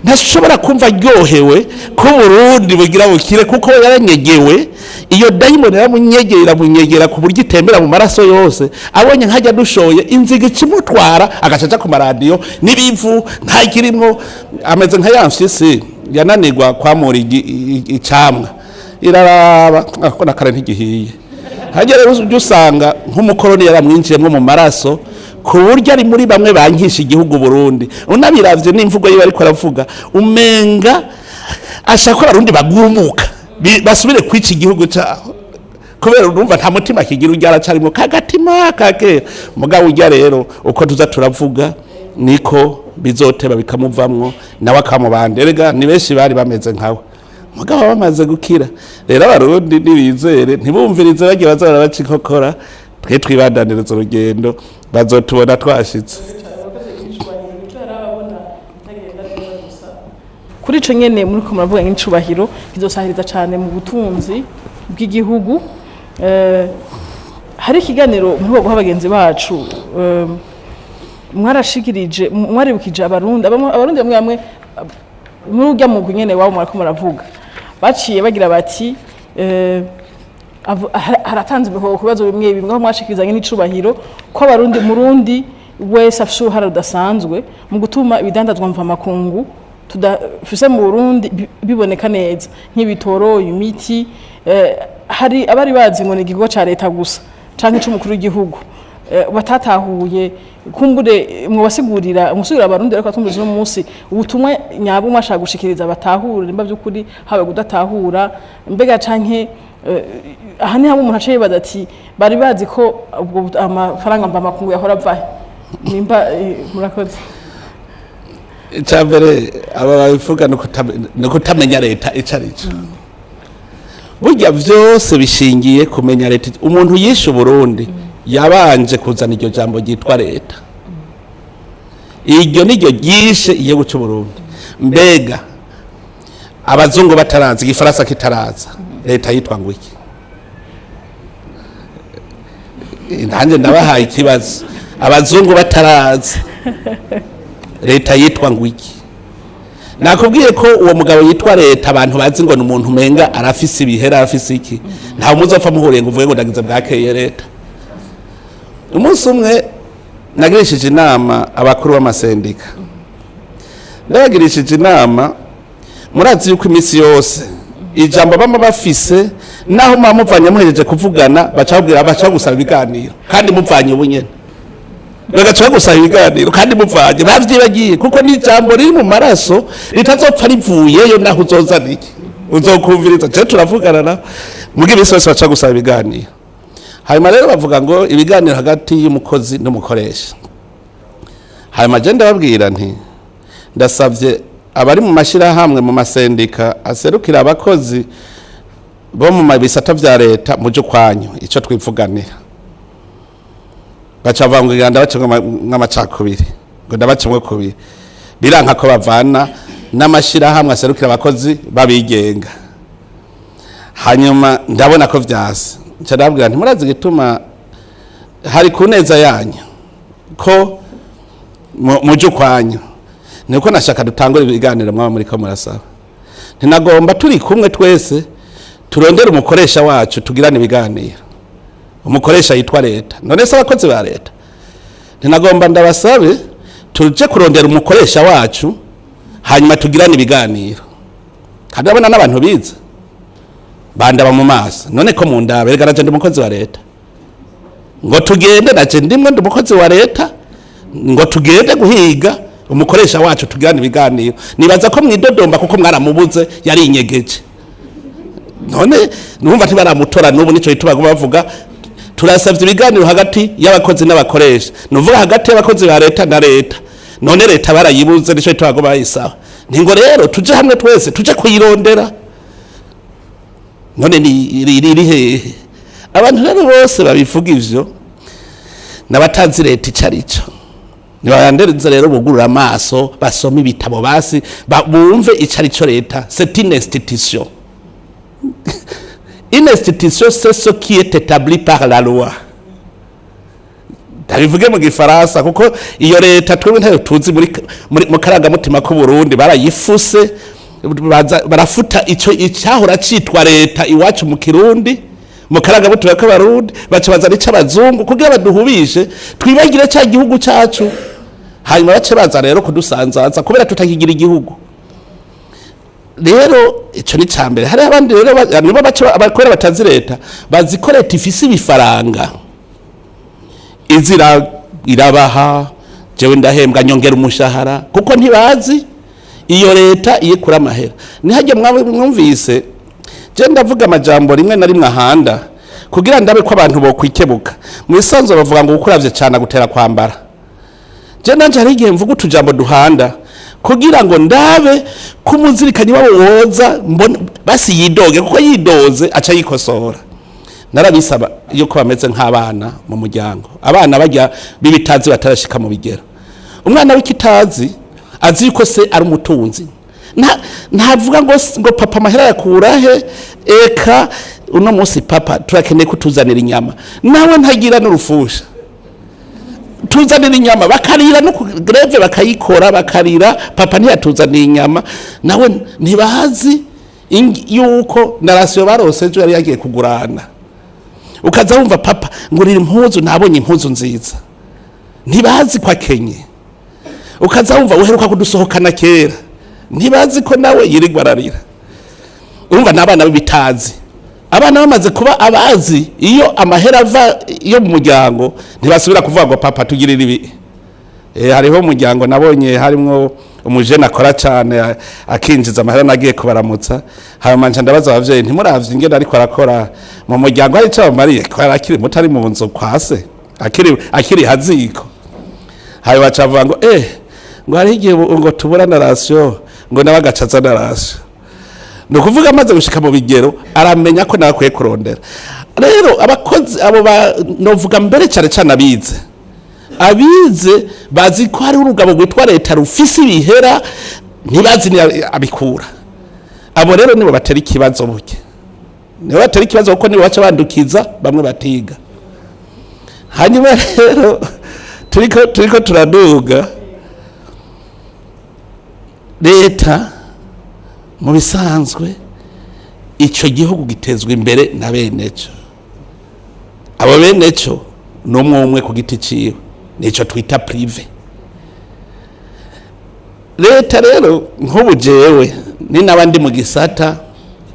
B: ntashobora kumva ryohewe ko Burundi bugira bukire kuko yaranyegewe. Iyo daimon yamunyegera ku buryo itembera mu maraso yose. Abonye nkajya dushoye inzigo ikimutwara agacaca ku maradiyo nibivu ntakirimwo, ameze nka yamfise yananirwa kwamura icamwa iraraba ko nakare ntigihiye. Hagere usanga nk'umukoroni yaramwinjiyemwe mu maraso ku buryo ari muri bamwe bankisha igihugu Burundi unabiravye n'imvugo yiwe ariko aravuga umenga ashaka ko abarundi bagumuka basubire kwica igihugu cyaho kubera urumva nta mutima kigira uryara carimo kagatima kake mugabo urya rero uko tuza turavuga niko bizoteba bikamuvamwo nawe akamubanderega ni benshi bari bameze nkawe mugabo bamaze gukira rero abarundi nibizere ntibumvirize bagiye bazara bacikokora twe twibandaniriza urugendo bazotubona twashitse
A: kuri ico nyene muri ko muravuga nk'icubahiro bizosahiriza cyane mu butunzi bw'igihugu hari ikiganiro muri guha abagenzi bacu mwarashikirije mwaribukije abarundi bamwe muri urya mu nyene wabo murako muravuga baciye bagira bati haratanze ibihoho ku bibazo bimwe bimwe aho mwashikirizanye n'icubahiro ko abarundi murundi wese afite uruhare rudasanzwe mu gutuma ibidandazwa mvamakungu tudafise mu Burundi biboneka neza nk'ibitoro imiti hari abari bazi ngo ni igikorwa ca leta gusa canke c'umukuru w'igihugu batatahuye kumbure mubasigurira musubira abarundi ariko atumbuze no munsi ubutumwa nyabo mwashaka gushikiriza batahura nimba by'ukuri hawe gudatahura mbega canke aha ni hamwe umuntu aciye badati bari bazi ko ubwo amafaranga mvamakungu yahora avahe nimba murakoze
B: icambere aba babivuga no kutamenya leta icarico burya vyose bishingiye kumenya leta umuntu yishe Burundi yabanje kuzana iryo jambo ryitwa leta iryo niryo ryishe igihugu cy'u Burundi mbega abazungu bataraza igifaransa kitaraza leta yitwa ngo iki ndanje ndabahaye ikibazo abazungu bataraza leta yitwa ngo iki nakubwiye ko uwo mugabo yitwa leta abantu bazi ngo n'umuntu menga arafise ibihera arafise iki nta muzopfa muhuriye ngo uvuge ngo ndagize bwakeye leta umunsi umwe nagirishije inama abakuru b'amasendika ndabagirishije inama murazi yuko imisi yose ijambo bama bafise naho muvanye muhereje kuvugana baca gusaba ibiganiro kandi muvanye ubunyene bagaca gusaba ibiganiro kandi muvanye bavyibagiye kuko ni ijambo riri mu maraso ritazopfa rivuyeyo naho uzozana iki uzokumviriza je turavugana na mugi bisi bose baca gusaba ibiganiro hanyuma rero bavuga ngo ibiganiro hagati y'umukozi n'umukoresha hanyuma je ndababwira nti ndasavye abari mu mashirahamwe mu masendika aserukira abakozi bo mu mabisata vya leta muje kwanyu ico twivuganira baca bavanga baca nk'amacakubiri ngo ndabacemwe kubiri biranka ko bavana n'amashirahamwe aserukira abakozi babigenga hanyuma ndabona ko vyase ndababwira nti murazi gituma hari kuneza yanyu ko muje kwanyu niko nashaka dutangura ibiganiro mwaba muri ko murasaba ntinagomba turi kumwe twese turondera umukoresha wacu tugirana ibiganiro umukoresha yitwa leta none se abakozi ba leta ntinagomba ndabasabe tuje kurondera umukoresha wacu hanyuma tugirana ibiganiro kandi abona n'abantu biza bandaba mu maso none ko mu ndabe rega naje ndi umukozi wa leta ngo tugende naje ndimwe ndi umukozi wa leta ngo tugende guhiga umukoresha wacu tugirana ibiganiro nibaza ko mwidodomba kuko mwaramubuze yari inyegeje none numva ntibaramutora n'ubu nico yitubaga bavuga turasavye ibiganiro hagati y'abakozi n'abakoresha nuvuga hagati y'abakozi ba leta na leta none leta barayibuze nico yitubaga bayisaba ningo rero tuje hamwe twese tuje kuyirondera none ni hehe abantu rero bose babivuga ivyo n'abatanzi leta icarico nibayandereza rero bugurura amaso basoma ibitabo basi bumve icarico leta c'est une institution une institution c'est ce qui est établi par la loi ndabivuge mu gifaransa kuko iyo leta twebwe ntayo tuzi mu karangamutima ko Burundi barayifuse barafuta icyahora citwa leta iwacu mu Kirundi mu karangamutima k'abarundi baca bazana ic'abazungu kugira baduhubishe twibagire cya gihugu cyacu hanyuma bace baza rero kudusanzaza kubera tutakigira igihugu rero ico ni cambere hari abandi rero nibo baca abakorera batazi leta bazi ko leta ifise ibifaranga izira irabaha jewe ndahembwa nyongera umushahara kuko ntibazi iyo leta iyikura amahera nihajye mwumvise je ndavuga amajambo rimwe na rimwe ahanda kugira ndabe ko abantu bokwikebuka mu isanzo bavuga ngo ukuravye cyane gutera kwambara je nanje hari igihe mvuga utujambo duhanda kugira ngo ndabe kumuzirikanye wabo woza basi yidoge kuko yidoze aca yikosora narabisaba yuko bameze nk'abana mu muryango abana bajya bibitazi batarashika mu bigero umwana w'ikitazi azi ko se ari umutunzi ntavuga ngo papa mahera yakurahe eka uno munsi papa turakeneye kutuzanira inyama nawe ntagira n'urufusha tuzanira inyama bakarira no greve bakayikora bakarira papa ntiyatuzanira inyama nawe ntibazi yuko narasiyo barose ejo yari yagiye kugurana ukaza wumva papa ngurira impuzu nabonye impuzu nziza ntibazi kwa Kenye ukaza wumva uheruka kudusohokana kera ntibazi ko nawe yirirwa ararira urumva n'abana b'ibitazi abana bamaze kuba abazi iyo amahera ava yo mu muryango ntibasubira kuvuga ngo papa tugirira ibi hariho umuryango nabonye harimo umujene akora cyane akinjiza amahera nagiye kubaramutsa hanyuma nje ndabaza abavyeyi ntimuravye ingene ariko arakora mu muryango hari cyo mariye ko arakiri mutari mu nzu kwase akiri haziko hayo bacavuga ngo ngo hari igihe ngo tubura na ratio ngo nabagacaza na ratio no kuvuga amaze gushika mu bigero aramenya ko nakwiye kurondera rero abakozi abo novuga mbere cyane cyane abize bazi ko hari urugabo gwitwa leta rufisi bihera ntibazi ni abikura abo rero nibo batera ikibazo buke nibo batera ikibazo kuko nibo baca bandukiza bamwe batiga hanyuma rero turiko turaduga leta mu bisanzwe ico gihugu gitezwe imbere na beneco abo beneco n'umwe ku giti ciwe nico twita prive leta rero nk'ubu jewe ni nabandi mu gisata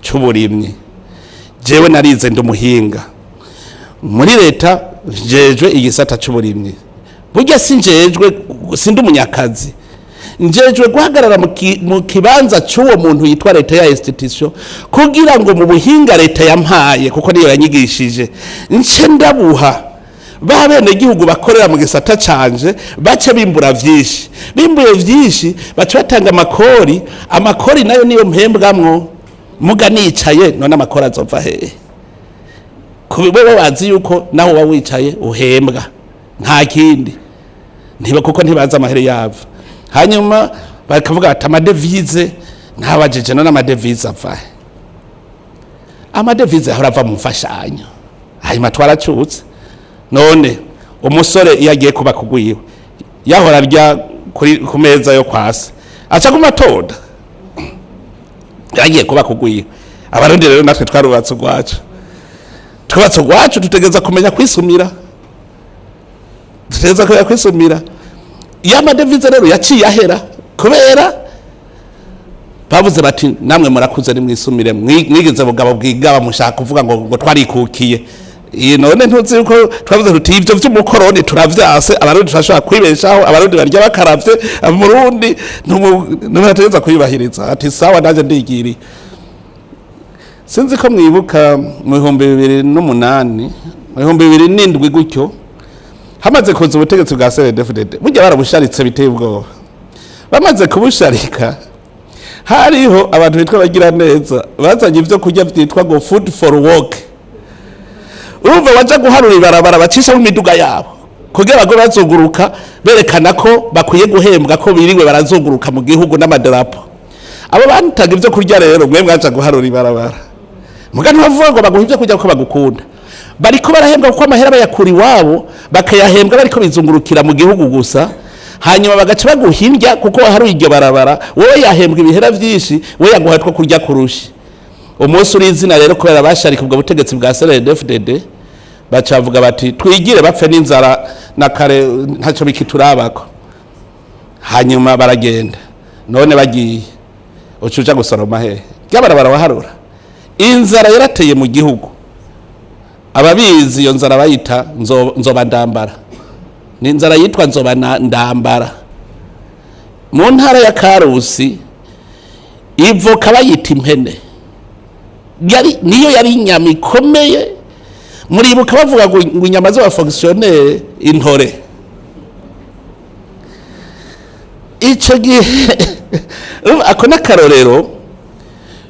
B: c'uburimyi jewe narize ndumuhinga muri leta jejwe igisata c'uburimyi burya sinjejwe sindi umunyakazi njejwe guhagarara mu kibanza cy'uwo muntu yitwa leta ya institution kugira ngo mu buhinga leta yampaye kuko niyo yanyigishije nce ndabuha babene gihugu bakorera mu gisata canje bace bimbura vyinshi bimbuye vyinshi bace batanga amakori nayo niyo mpembwamwo muga nicaye none amakori azova hehe kubibo bazi yuko naho wawicaye uhembwa nta kindi ntiba kuko ntibaza amahere yava hanyuma bakavuga ati amadevize ntabajeje none amadevize avahe amadevize ahora mu mfashanyo hanyuma twaracutse none umusore iyo agiye kuba kugwiwe yahora arya ku meza yo kwasi aca kumatoda yagiye kuba kugwiwe abarundi rero natwe twarubatse urwacu tutegeza kumenya kwisumira y'amadevize rero yaciye ahera kubera bavuze bati namwe murakuze ni mwisumire mwigize bugabo bwigaba mushaka kuvuga ngo twarikukiye none ntuzi yuko twavuze tuti ivyo vy'umukoroni turavyase abarundi turashobora kwibeshaho abarundi barya bakaravye umurundi ntubategeza kuyubahiriza ati sawa ndaje ndigiri sinzi ko mwibuka mu 2008 mu 2007 gutyo hamaze kuza ubutegetsi bwa CNDD-FDD burya barabusharitse biteye ubwoba bamaze kubusharika hariho abantu bitwa bagira neza bazanye ivyo kurya vyitwa ngo food for work urumva baja guharura ibarabara bacisha mu miduga yabo kugira ngo bazunguruka berekana ko bakwiye guhembwa ko biriwe barazunguruka mu gihugu n'amadarapo abo bantaga ivyo kurya rero mwe mwaja guharura ibarabara mugani bavuga ngo baguha ivyo kurya ko bagukunda bariko barahembwa kuko amahera bayakura iwabo bakayahembwa bariko bizungurukira mu gihugu gusa hanyuma bagaca baguhindya kuko waharuye iryo barabara wowe yahembwa ibihera vyinshi we yaguhatwa kurya kurushi umunsi uri izina rero kubera basharika ubwo butegetsi bwa CNDD-FDD bacavuga bati twigire bapfe n'inzara na kare ntaco bikiturabako hanyuma baragenda none bagiye ucuja gusoroma hehe ry'abarabara waharura inzara yarateye mu gihugu ababizi iyo nzara bayita nzoba ndambara ni inzara yitwa nzoba ndambara mu ntara ya Karusi ivoka bayita impene niyo yari inyama ikomeye muribuka bavuga ngo inyama z'abafonctionnaire intore ico gihe ako nakarorero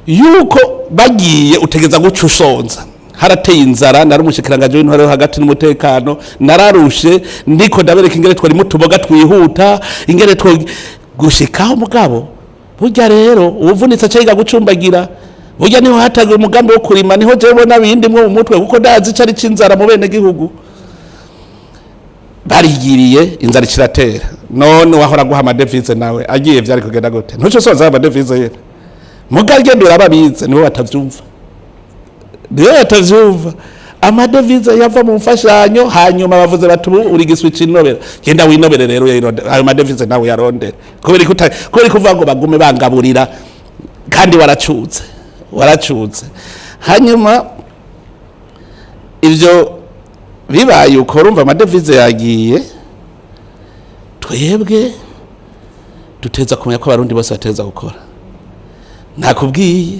B: yuko bagiye utegeza guca usonza harateye inzara nari umushikiranganje w'intwaro hagati n'umutekano nararushe ndiko ndabereka ingere twari mutuboga twihuta ingere gushikaho mugabo burya rero ubuvunitse cyayiga gucumbagira burya niho hataga umugambi wo kurima niho je bona bindi mwo mu mutwe kuko ndazi cari cinzara mu bene gihugu barigiriye inzara kiratera none wahora guha amadevize nawe agiye vyari kugenda gute ntuco sonza amadevize yera mugargendo urababize nibo batavyumva amadevize yava mu mfashanyo hanyuma bavuze bati uri giswitch inobera genda winobere rero ayo madevize nawe yarondera kubera kuvuga ngo bagume bangaburira kandi waracuze hanyuma ivyo bibaye uko urumva amadevize yagiye twebwe duteza kumenya ko abarundi bose bateza gukora nakubwiye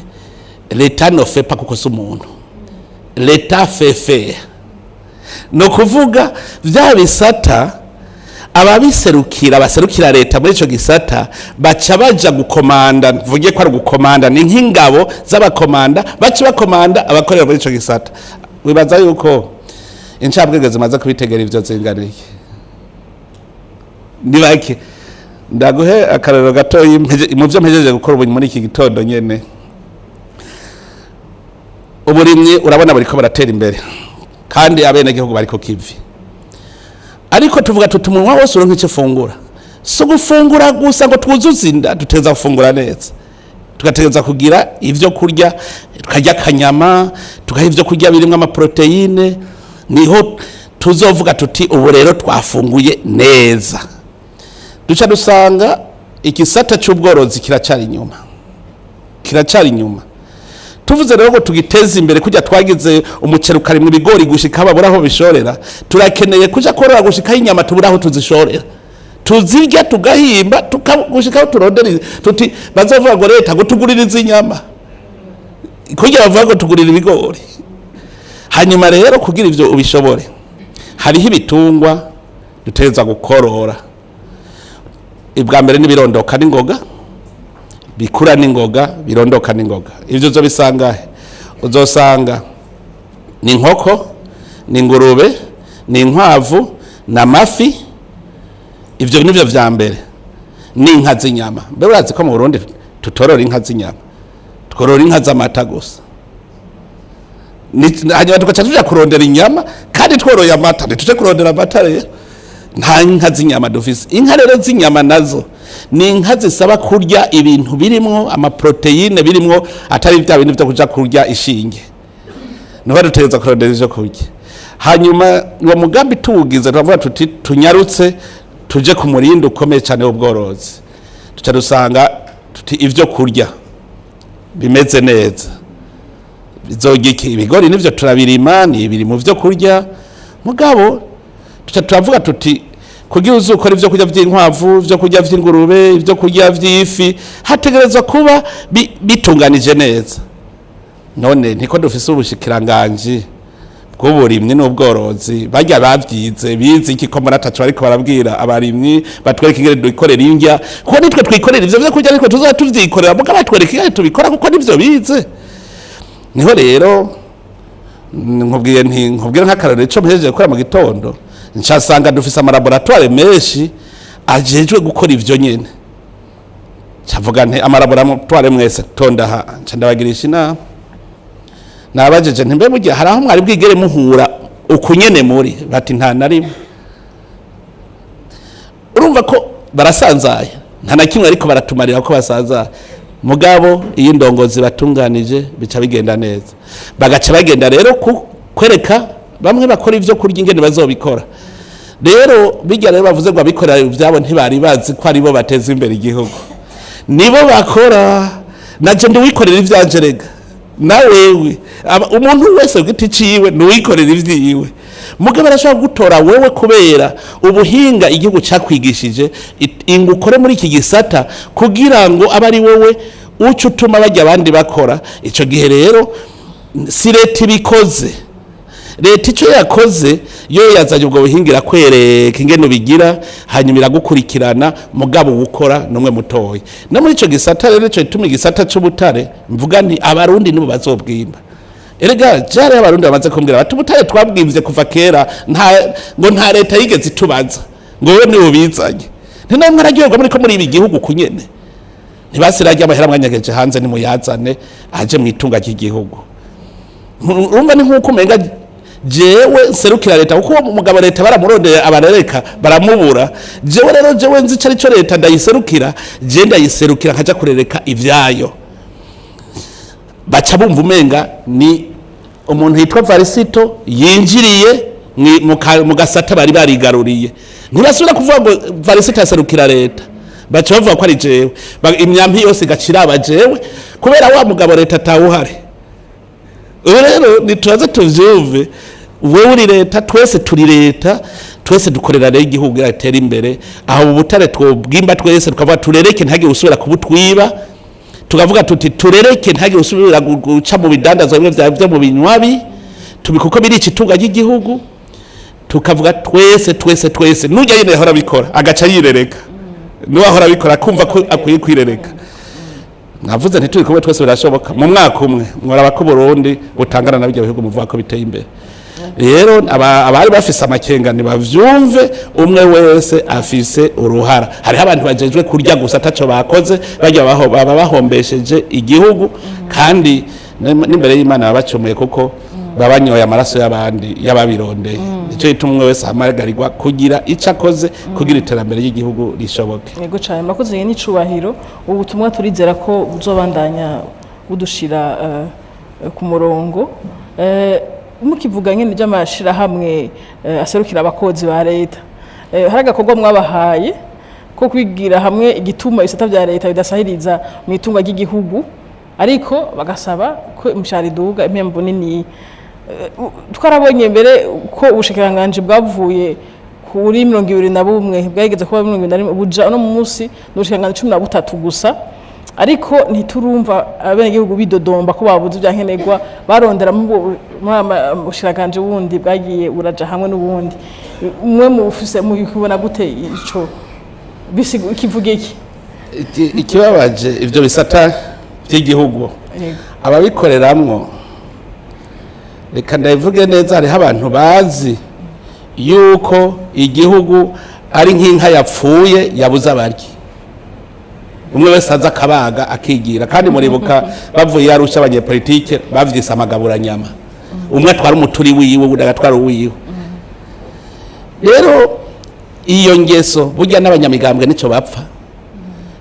B: leta no fait pas kuko sumuntu leta fait no kuvuga vya bisata abaserukira leta muri ico gisata baca baja gukomanda mvuge ko ari gukomanda ni nk'ingabo z'abakomanda baca bakomanda abakorera muri ico gisata wibaza yuko incabwege zimaze kubitegera ivyo zinganiye nibake ndaguhe akarero gato mu byo mpejeje gukora ubu muri iki gitondo nyene uburimyi urabona bariko baratera imbere kandi abene gihugu bariko kivi ariko tuvuga tutumunwa wose uronke icyo fungura so gufungura gusa ngo twuzuze inda duteza gufungura neza tugategeza kugira ivyo kurya tukarya kanyama tugaha ivyo kurya birimo amaproteine niho tuzovuga tuti ubu rero twafunguye neza duca dusanga ikisata cy'ubworozi kiracari inyuma tuvuze rero ngo tugiteze imbere kujya twagize umuceri ukari mu bigori gushika baburaho bishorera turakeneye kuja korora gushika inyama tuburaho tuzishorera tuzirya tugahimba tukagushikaho turondera tuti bazovuga ngo leta ngo tuguririze inyama kugira bavuga ngo tugurira ibigori hanyuma rero kugira ivyo ubishobore hariho ibitungwa duteza gukorora ibwa mbere nibirondoka n'ingoga bikura n'ingoga birondoka n'ingoga ivyo zo bisangahe uzosanga ni inkoko ni ingurube ni inkwavu na mafi ivyo nivyo vya mbere ni inka z'inyama mbe urazi ko mu Burundi tutorora inka z'inyama tworora inka z'amata gusa hanyuma tugaca tuja kurondera inyama kandi tworoye amata ntituje kurondera amata rero nta inka z'inyama dufise inka rero z'inyama nazo ni inka zisaba kurya ibintu birimwo amaproteine birimwo atari bya bintu byo kuja kurya ishinge niho dutegeza kurondera ivyo kurya hanyuma uwo mugambi tuwugize turavuga tuti tunyarutse tuje ku murindi ukomeye cyane w'ubworozi tuca dusanga tuti ivyo kurya bimeze neza bizogiki ibigori nivyo turabirima ni biri mu vyo kurya mugabo tuca turavuga tuti kugira uzukora ivyo kurya vy'inkwavu ivyo kurya vy'ingurube ivyo kurya vy'ifi hategerezwa kuba bitunganije neza none niko dufise ubushikiranganje bw'uburimyi n'ubworozi bajya bavyize bizi ikikomora atatu ariko barabwira abarimyi batwereka ingere dukorera indya kuko nitwe twikorera ivyo vyo kurya ariko tuzoza tuvyikorera muga batwereka ingere tubikora kuko nivyo bize niho rero nkubwira nk'akararo ico mpejeje gukora mu gitondo ncasanga dufise amalaboratoire menshi ajejwe gukora ivyo nyene cavuga nti amalaboratoire mwese tonda nca ndabagirisha inama nabajeje nti mbe mugiye haraho mwari bwigere muhura ukunyene muri bati nta narimwe urumva ko barasanzaye nta na kimwe ariko baratumarira ko basanzaye mugabo iyi ndongozi batunganije bica bigenda neza bagaca bagenda rero kwereka bamwe bakora ivyo kurya ingene bazobikora rero bijya rero bavuze ngo abikora ivyabo ntibari bazi ko ari bo bateza imbere igihugu nibo bakora naje ndi wikorera ivyanje rega nawewe umuntu wese giti ciwe nuwikorera ivyiwe mugabo arashobora gutora wewe kubera ubuhinga igihugu cakwigishije ingukore muri iki gisata kugira ngo abari wewe uca utuma bajya abandi bakora ico gihe rero si leta ibikoze leta icyo yakoze yo yazanye ubwo buhingira kwereka ingene bigira hanyuma iragukurikirana mugabo gukora numwe mutoyi no muri ico gisata rero ico ituma igisata c'ubutare mvuga nti abarundi nibo bazobwimba erega jare abarundi bamaze kumbwira bati ubutare twabwimvye kuva kera nta leta yigeze itubaza ngo we niwe bizanye ntinamwe aragiyorwa muri ko muri ibi gihugu kunyene ntibasirajya amahera mwanyageje hanze nimuyazane aje mwitunga ry'igihugu urumva ni nkuko umenga jewe serukira leta kuko umugabo leta baramurondera abarereka baramubura jewe rero jewe nzi cari cyo leta ndayiserukira je ndayiserukira nkaja kurereka ivyayo baca bumva umenga ni umuntu yitwa Varisito yinjiriye mu gasata bari barigaruriye ntibasubira kuvuga ngo Varisito yaserukira leta baca bavuga ko ari jewe imyampi yose igacira abajewe kubera wa mugabo leta atawuhari rero nituraze tuvyumve wewe uri leta twese turi leta twese dukorera rero igihugu yatera imbere aho ubutare twobwimba twese tukavuga turereke ntage usubira kubutwiba tukavuga tuti turereke ntage usubira guca mu bidandazwa bimwe byo mu binywabi tubikuko biri ikitunga ry'igihugu tukavuga twese nujya yine hora bikora agaca yirereka niwe ahora bikora kumva ko akwiye kwirereka navuze ntituri kumwe twese birashoboka mu mwaka umwe mwaraba ko Burundi butangana nabyo bihugu muvuga ko biteye imbere rero abari bafise amakengane bavyumve umwe wese afise uruhara hari abantu bajejwe kurya gusa ataco bakoze bajya baba bahombesheje igihugu kandi n'imbere y'Imana babacumuye kuko babanyoye amaraso y'abandi yababirondeye ico itumwe wese amagarirwa kugira ico akoze kugira iterambere ry'igihugu rishoboke
A: yego cyane makoze n'icubahiro ubutumwa turizera ko uzobandanya udushira ku murongo mukivuga nyene by'amashira hamwe aserukira abakozi ba leta hari agakorwa mwabahaye ko kwigira hamwe igituma isata bya leta bidasahiriza mu itunga ry'igihugu ariko bagasaba ko imshari duga impembo nini twarabonye mbere ko ubushikiranganje bwavuye kuri 21 bwageze kuba 21 buja no munsi n'ubushikiranganje 13 gusa ariko ntiturumva abenegihugu bidodomba ko babuze ibyankenerwa barondera mu bushikiranganje wundi bwagiye uraja hamwe n'ubundi umwe mu ufise mu kubona gute ico bisigo kivuge iki
B: ikibabaje ivyo bisata by'igihugu ababikoreramwo reka ndavuge neza hariho abantu bazi yuko igihugu ari nk'inka yapfuye yabuze abaryi umwe wese aza akabaga akigira kandi muribuka bavuye yarusha abanyepolitike bavyise amagaburanyama umwe atwara umuturi wiwe undi agatwara uwiwe rero iyo ngeso burya n'abanyamigambwe nico bapfa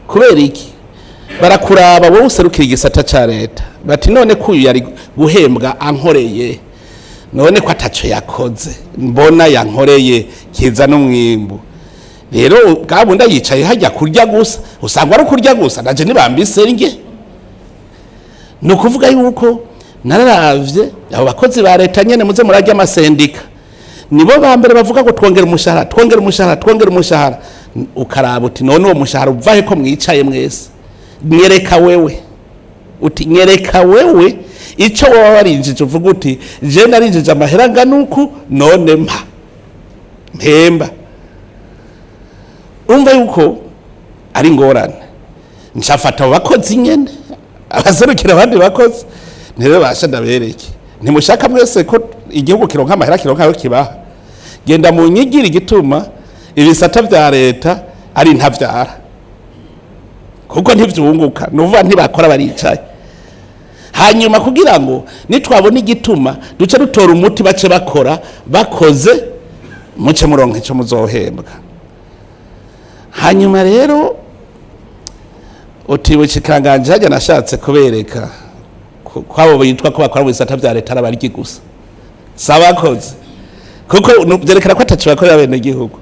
B: kubera iki barakuraba wowe userukira igisata ca leta bati none kuyu yari guhembwa ankoreye none ko ataco yakoze mbona yankoreye kiza n'umwimbu rero gabunda yicaye hajya kurya gusa usanga ari kurya gusa naje nibambise nge no kuvuga yuko nararavye abo bakozi ba leta nyene muze murajya amasendika nibo bambere bavuga ko twongera umushahara ukaraba uti none uwo mushahara uvahe ko mwicaye mwese nyereka wewe ico waba warinjije uvuga uti je narinjije amahera nganuku none mpemba umva yuko ari ngorane nshafata abakozi nyene abaserukira abandi bakozi ntere basha ndabereke ntimushaka mwese ko igihugu kironka amahera kironka aho kibaha genda mu nyigira igituma ibisata vya leta ari ntavyara kuko ntivyunguka nuvuga ntibakora baricaye hanyuma kugira ngo nitwabona igituma duce dutora umuti bace bakora bakoze muce muronke ico muzohembwa hanyuma rero utiwe kikanganje hajya nashatse kubereka kwabo bitwa ko bakora mu bisata vya leta arabariki gusa sabakoze kuko byerekana ko atacu bakorera bene gihugu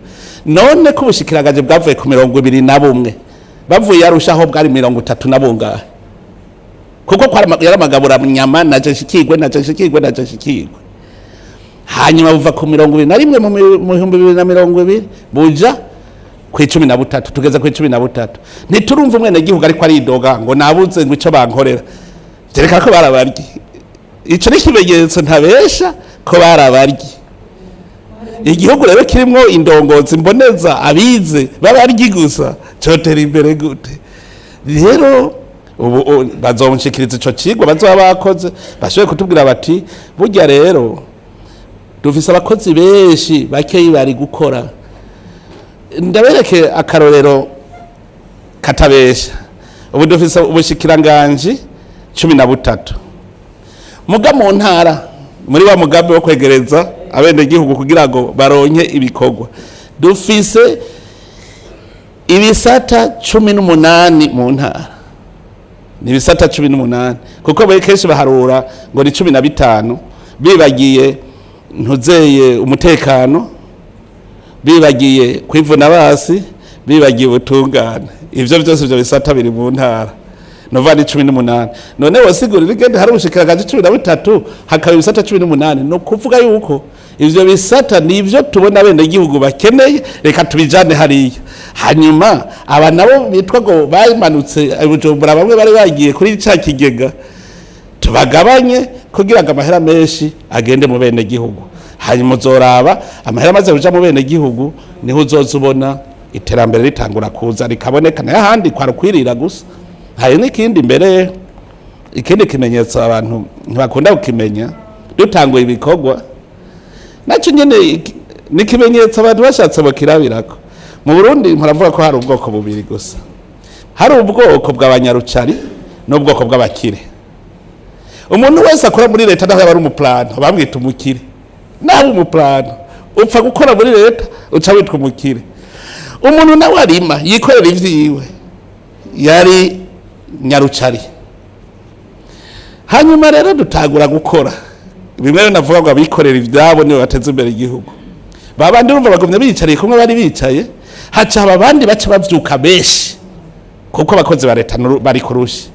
B: none ko ubushikiranganje bwavuye ku 21 bavuye yarushaho bwari 30 nabungahe kuko yaramagabura nyama naje shikirwe hanyuma buva ku 21 mu 2020 buja ku 13 tugeze ku 13 ntiturumva umwene gihugu ariko aridoga ngo nabuze ngo ico bankorera tereka ko barabaryi ico ni kimenyetso ntabesha ko barabaryi igihugu rero kirimo indongozi mboneza abize babaryi gusa cotera imbere gute rero ubu bazomushikiriza ico cigwa bazoba bakoze bashoboye kutubwira bati burya rero dufise abakozi benshi bakeyi bari gukora ndabereke akarorero katabesha ubu dufise ubushikiranganje 13 muga mu ntara muri wa mugambi wo kwegereza abene gihugu kugira ngo baronke ibikorwa dufise ibisata 18 mu ntara ni ibisata 18 kuko bari kenshi baharura ngo ni 15 bibagiye ntuzeye umutekano bibagiye kwivuna basi bibagiye ubutungane ivyo byose byo bisata biri mu ntara novani 18 none wasigurira igende hari ubushikiranganje 13 hakaba ibisata 18 no kuvuga yuko ivyo bisata nivyo tubona bene gihugu bakeneye reka tubijane hariya hanyuma aba nabo bitwa ngo bayimanutse Bujumbura bamwe bari bagiye kuri ca kigega tubagabanye kugira ngo amahera menshi agende mu bene gihugu hanyuma uzoraba amahera maze kuja mu bene gihugu niho uzozubona iterambere ritangura kuza rikaboneka n'ahandi kwa rukwirira gusa hari n'ikindi mbere ikindi kimenyetso abantu ntibakunda kukimenya dutanguye ibikorwa naco nyene ni kimenyetso abantu bashatse bakirabirako mu Burundi mparavuga ko hari ubwoko bubiri gusa hari ubwoko bw'abanyarucari n'ubwoko bw'abakire umuntu wese akora muri leta naho yabari umuplano bamwita umukire naho umuplano upfa gukora muri leta uca witwa umukire umuntu nawe arima yikorera ivyiwe yari nyarucari hanyuma rero dutagura gukora bimwe navuga ngo abikorera ivyabo niwe bateze imbere igihugu babandi urumva bagomye bicariye kumwe bari bicaye haca abandi baca bavyuka benshi kuko abakozi ba leta bari kurushi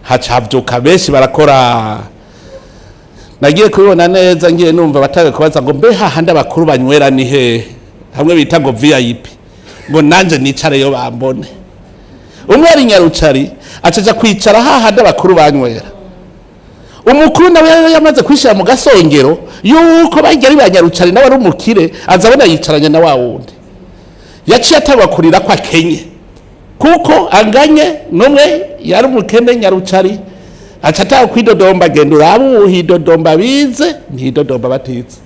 B: haca havyuka benshi barakora nagiye kubibona neza ngiye numva batawe kubaza ngo mbe hahandi abakuru banywera ni hehe hamwe bita ngo VIP ngo nanje nicareyo bambone umwe ari nyarucari acaja kwicara hahandi abakuru banywera umukuru nawe yamaze kwishira mu gasongero yuko bagiye ari banyarucari nawe ari umukire azabona yicaranye na wa wundi yaciye atabakurira kwa Kenya kuko anganye numwe yari umukene nyarucari acata kwidodomba gendo rabu hidodomba bize ntidodomba batize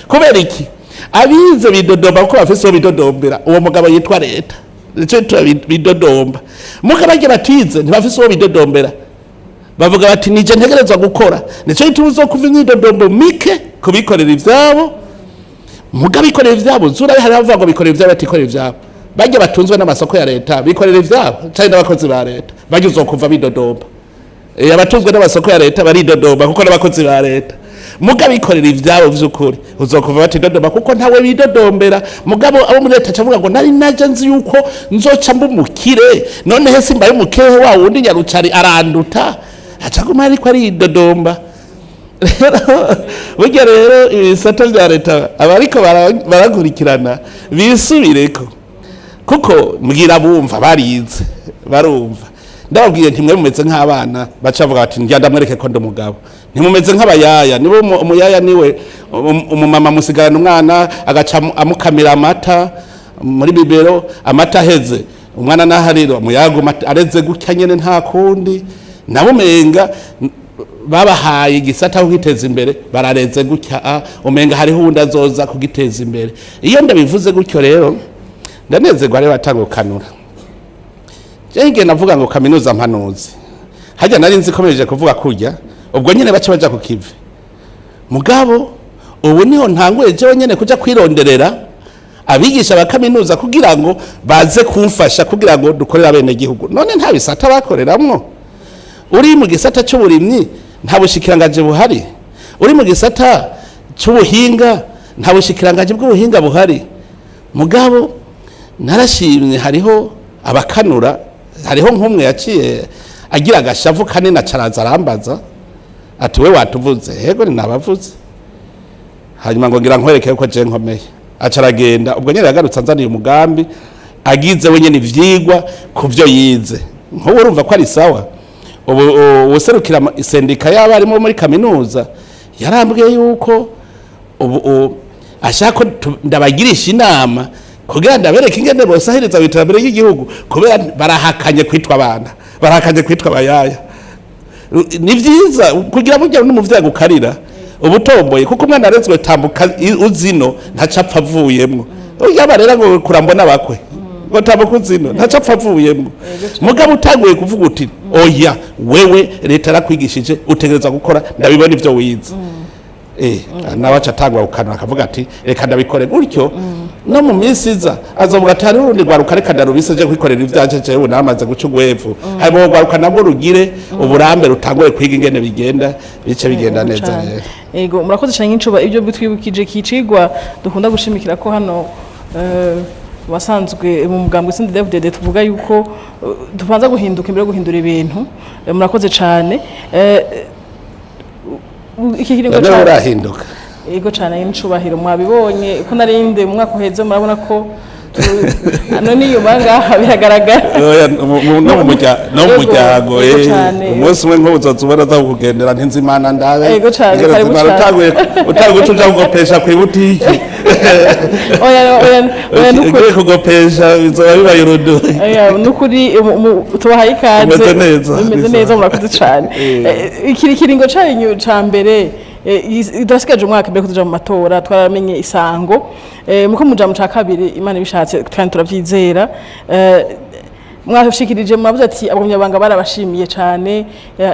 B: kubera iki abize bidodomba ko bafise bidodombera uwo mugabo yitwa leta nico bidodomba mukabaje batize ntibafise uwo bidodombera bavuga bati nije ntegerezwa gukora nico ituzo kuva imyidodombo mike kubikorera ivyabo mugabikorera ivyabo zura hari abavuga ngo bikorera ivyabo batikorera ivyabo bajye batunzwe n'amasoko ya leta bikorera ivyabo cyane n'abakozi ba leta bajye uzokuva bidodomba abatunzwe n'amasoko ya leta baridodomba kuko n'abakozi ba leta mugabikorera ivyabo vy'ukuri uzokuva batidodomba kuko ntawe bidodombera mugabo abo muri leta cavuga ngo nari naje nzi yuko nzoca mbumukire none hese mbaye umukire wa wundi nyarucari aranduta acaguma ariko aridodomba burya rero ibisata vya leta abariko barakurikirana bisubireko kuko mbwira bumva barize barumva ndababwiye ntimwe mumeze nk'abana bacavuga bati njya ndamwereke ko ndo mugabo ntimumeze nk'abayaya nibo umuyaya niwe umumama musigarana umwana agaca amukamira amata muri bibero amata heze umwana nahariro umuyago areze gutya nyene nta kundi nabumenga babahaye igisata kugiteza imbere barareze gutya umenga hari hundi azoza kugiteza imbere iyo ndabivuze gutyo rero ndanezerwa ari batangukanura jenge navuga ngo kaminuza mpanuzi hajya nari nzi komeje kuvuga kurya ubwo nyene bace baja kukive mugabo ubu niho ntanguye jewe nyene kuja kwironderera abigisha ba kaminuza kugira ngo baze kumfasha kugira ngo dukorera bene gihugu none nta bisata bakoreramwo uri mu gisata cy'uburimyi nta bushikiranganje buhari uri mu gisata cy'ubuhinga nta bushikiranganje bw'ubuhinga buhari mugabo narashimye hariho abakanura hariho nk'umwe yaciye agira agashavu kanini acaraza arambaza ati we watuvuze yego ni nabavuze hanyuma ngo ngira nkwereke ko je nkomeye acaragenda ubwo nyene yagarutse anzaniye umugambi agize we nyene ivyigwa kuvyo yize nko urumva ko ari sawa ubu userukira sendika y'abarimu muri kaminuza yarambwiye yuko ubu ashaka ndabagirisha inama kugira ndabereke ingene bosahiriza iterambere ry'igihugu kubera barahakanye kwitwa abana barahakanye kwitwa abayaya ni vyiza kugira burya n'umuvyaga ukarira ubutomboye kuko umwana arezwe tambuka uzino ntacapfa avuyemwo yaba rero ngo kurambona bakwe ngo tambuka uzino ntacapfa avuyemwo mugabo utaguye kuvuga uti oya wewe leta rakwigishije utegereza gukora ndabibona ivyo wize nawe acatangwa ukanwa akavuga ati reka ndabikore gutyo no mu minsi iza azovuga ati hari urundi rwaruka reka ndarubise je kwikorera ivyaje jewe namaze guca ugwevu hanyuma rwaruka nabwo rugire uburambe rutangoye kwiga ingene bigenda bice bigenda neza rero
A: yego murakoze cyane nk'incuba ibyo bitwibukije kicigwa dukunda gushimikira ko hano wasanzwe mu mugambwe CNDD-FDD tuvuga yuko tubanza guhinduka imbere yo guhindura ibintu murakoze cyane iki kiringo cyane
B: urahinduka
A: yego cyane y'icubahiro mwabibonye ko narinde mu mwaka uheze murabona ko none nyuma ngaha biragaragara
B: no mu muryango umunsi umwe nk'ubuzoza ubona za kugendera ntinzimana ndabe
A: yego cyane karibu cyane
B: utaguye uca kugopesha ku ibutiki
A: oya
B: nukuri kugopesha bizoba bibaye urudu
A: nukuri tubahaye ikaze bimeze neza murakoze cyane ikiringo cyanyu ca mbere idasigaje umwaka mbere kuja mu matora twaramenye isango muko muja mu ca kabiri Imana ibishatse kandi turavyizera mwashikirije mwavuze ati abanyabanga barabashimiye cyane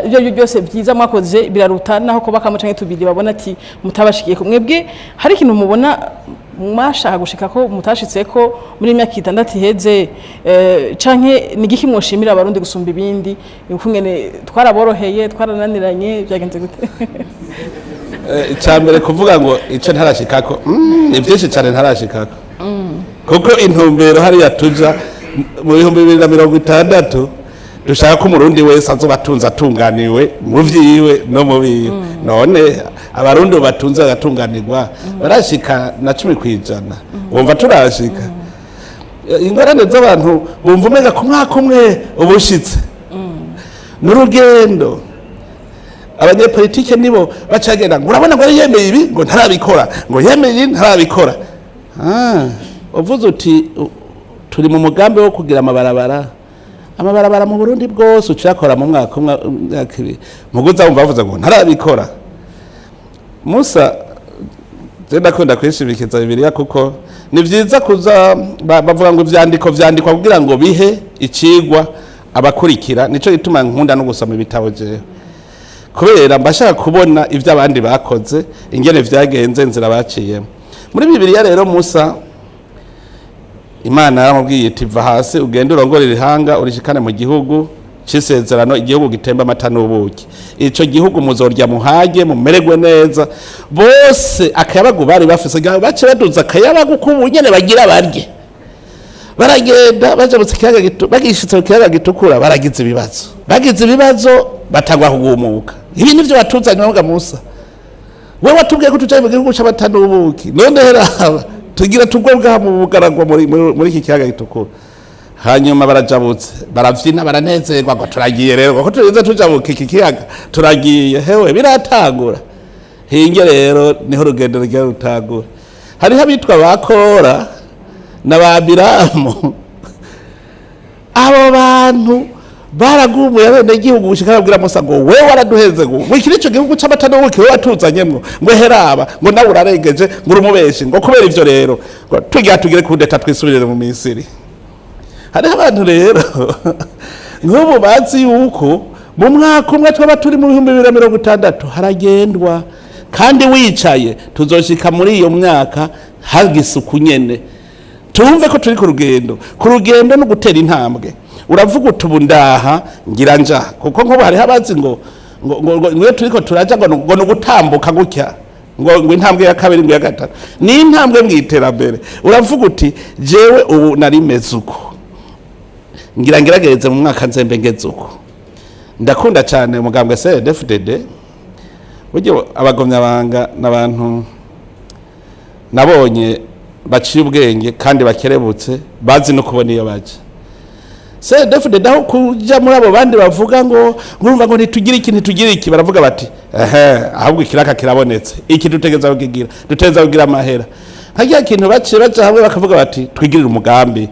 A: ibyo byose byiza mwakoze biraruta naho ko bakamo canke tubiri babona ati mutabashikiye kumwebwe hari ikintu mubona mwashaka gushika ko mutashitse ko muri imyaka 6 iheze canke ni giki mwoshimira abarundi gusumba ibindi ukungene twaraboroheye twarananiranye byagenze gute
B: icambere kuvuga ngo ico ntarashikako ni byinshi cyane ntarashikako kuko intumbero hari yatuja mu 2060 dushaka ko umurundi wese azobatunza atunganiwe mu vyiwe no mu biwe none abarundi batunze agatunganirwa barashika na 10% wumva turashika ingorane z'abantu bumva umega ku mwaka umwe ubushitse n'urugendo abanyepolitike nibo bacagenda ngo urabona ngo yemeye ibi ngo ntarabikora ngo yemeye ntarabikora uvuze uti turi mu mugambi wo kugira amabarabara mu Burundi bwose ucakora mu mwaka umwe muguza wumva bavuze ngo ntarabikora Musa zenda kwenda kwishimikiza Bibiliya kuko ni vyiza kuza bavuga ngo ivyandiko vyandikwa kugira ngo bihe icigwa abakurikira nico gituma nkunda no gusoma ibitabo jewe kubera mbashaka kubona ivyo abandi bakoze ingene vyagenze inzira baciyemo muri Bibiliya rero Musa Imana yaramubwiye iti va hasi ugende urongorera ihanga urishikane mu gihugu cisezerano igihugu gitemba amata n'ubuki ico gihugu muzorya muhage mumererwe neza bose akayabagu bari bafise bace baduza akayabagu kubunyene bagira barye baragenda baje mu kiyaga gitu bagishitse kiyaga gitukura baragize ibibazo batangwa kugumuka ibi nivyo batuzanye ngo Musa wewe watubwiye ko tucaye mu gihugu c'amata n'ubuki none heraba tugira tugobwa mu bugaragwa muri iki kiyaga gitukura hanyuma barajabutse baravyina baranezerwa ngo turagiye rero ko turize tujabuka iki kiyaga turagiye hewe biratangura hinge rero niho rugendo rya rutagura hari habitwa bakora na babiramu abo bantu baragumuye abene gihugu gushika babwira Musa ngo wewe waraduheze ngo iki nico gihugu c'amata n'ubuki wewe watuzanyemwo ngo heraba ngo nawe uraregeje ngo urumubeshi ngo kubera ivyo rero ngo tugire kudeta twisubirire mu Misiri hari abantu rero nk'ubu bazi yuko mu mwaka umwe twaba turi mu 2060 haragendwa kandi wicaye tuzoshika muri iyo myaka hagisuku nyene tumve ko turi ku rugendo no gutera intambwe uravuga utubundaha ngira nja kuko nko bari habazi ngo niyo turiko turaja ngo no gutambuka gutya ngo intambwe ya kabiri ngo ya gatatu ni intambwe mwiterambere uravuga uti jewe ubu nari mezuko ngira ngeragereze mu mwaka nzembe ngezuko ndakunda cyane umugambwe CNDD-FDD buryo abagomyabanga n'abantu nabonye baciye ubwenge kandi bakerebutse bazi no kubona iyo baje CNDD-FDD aho kuja muri abo bandi bavuga ngo ngurumva ngo ntitugire iki baravuga bati ahubwo ikiraka kirabonetse iki dutegeza kugira amahera hagiye ikintu baciye baca hamwe bakavuga bati twigirire umugambi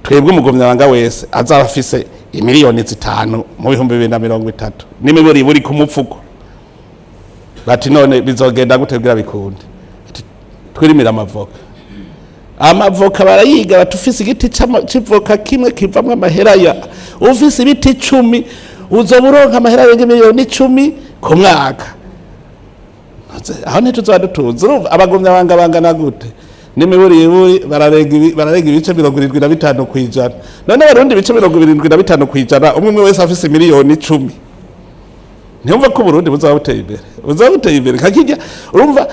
B: twebwe umugomyabanga wese azaba afise imiliyoni 5 mu 2030 n'imiburi buri ku mupfuko bati none bizogenda gutegura bikunde twirimira amavoka barayiga batufise igiti c'ivoka kimwe kivamwe amahera ya ufise ibiti 10 uzoburonka amahera ya miliyoni 10 ku mwaka aho ntituzoba dutunze urumva abagomyabanga bangana gute n'imiburi bararega ibice 75 kwijana none barundi ibice 75 kwijana umwe wese afise miliyoni 10 ntiyumva ko Burundi buzabuteye imbere kakijya urumva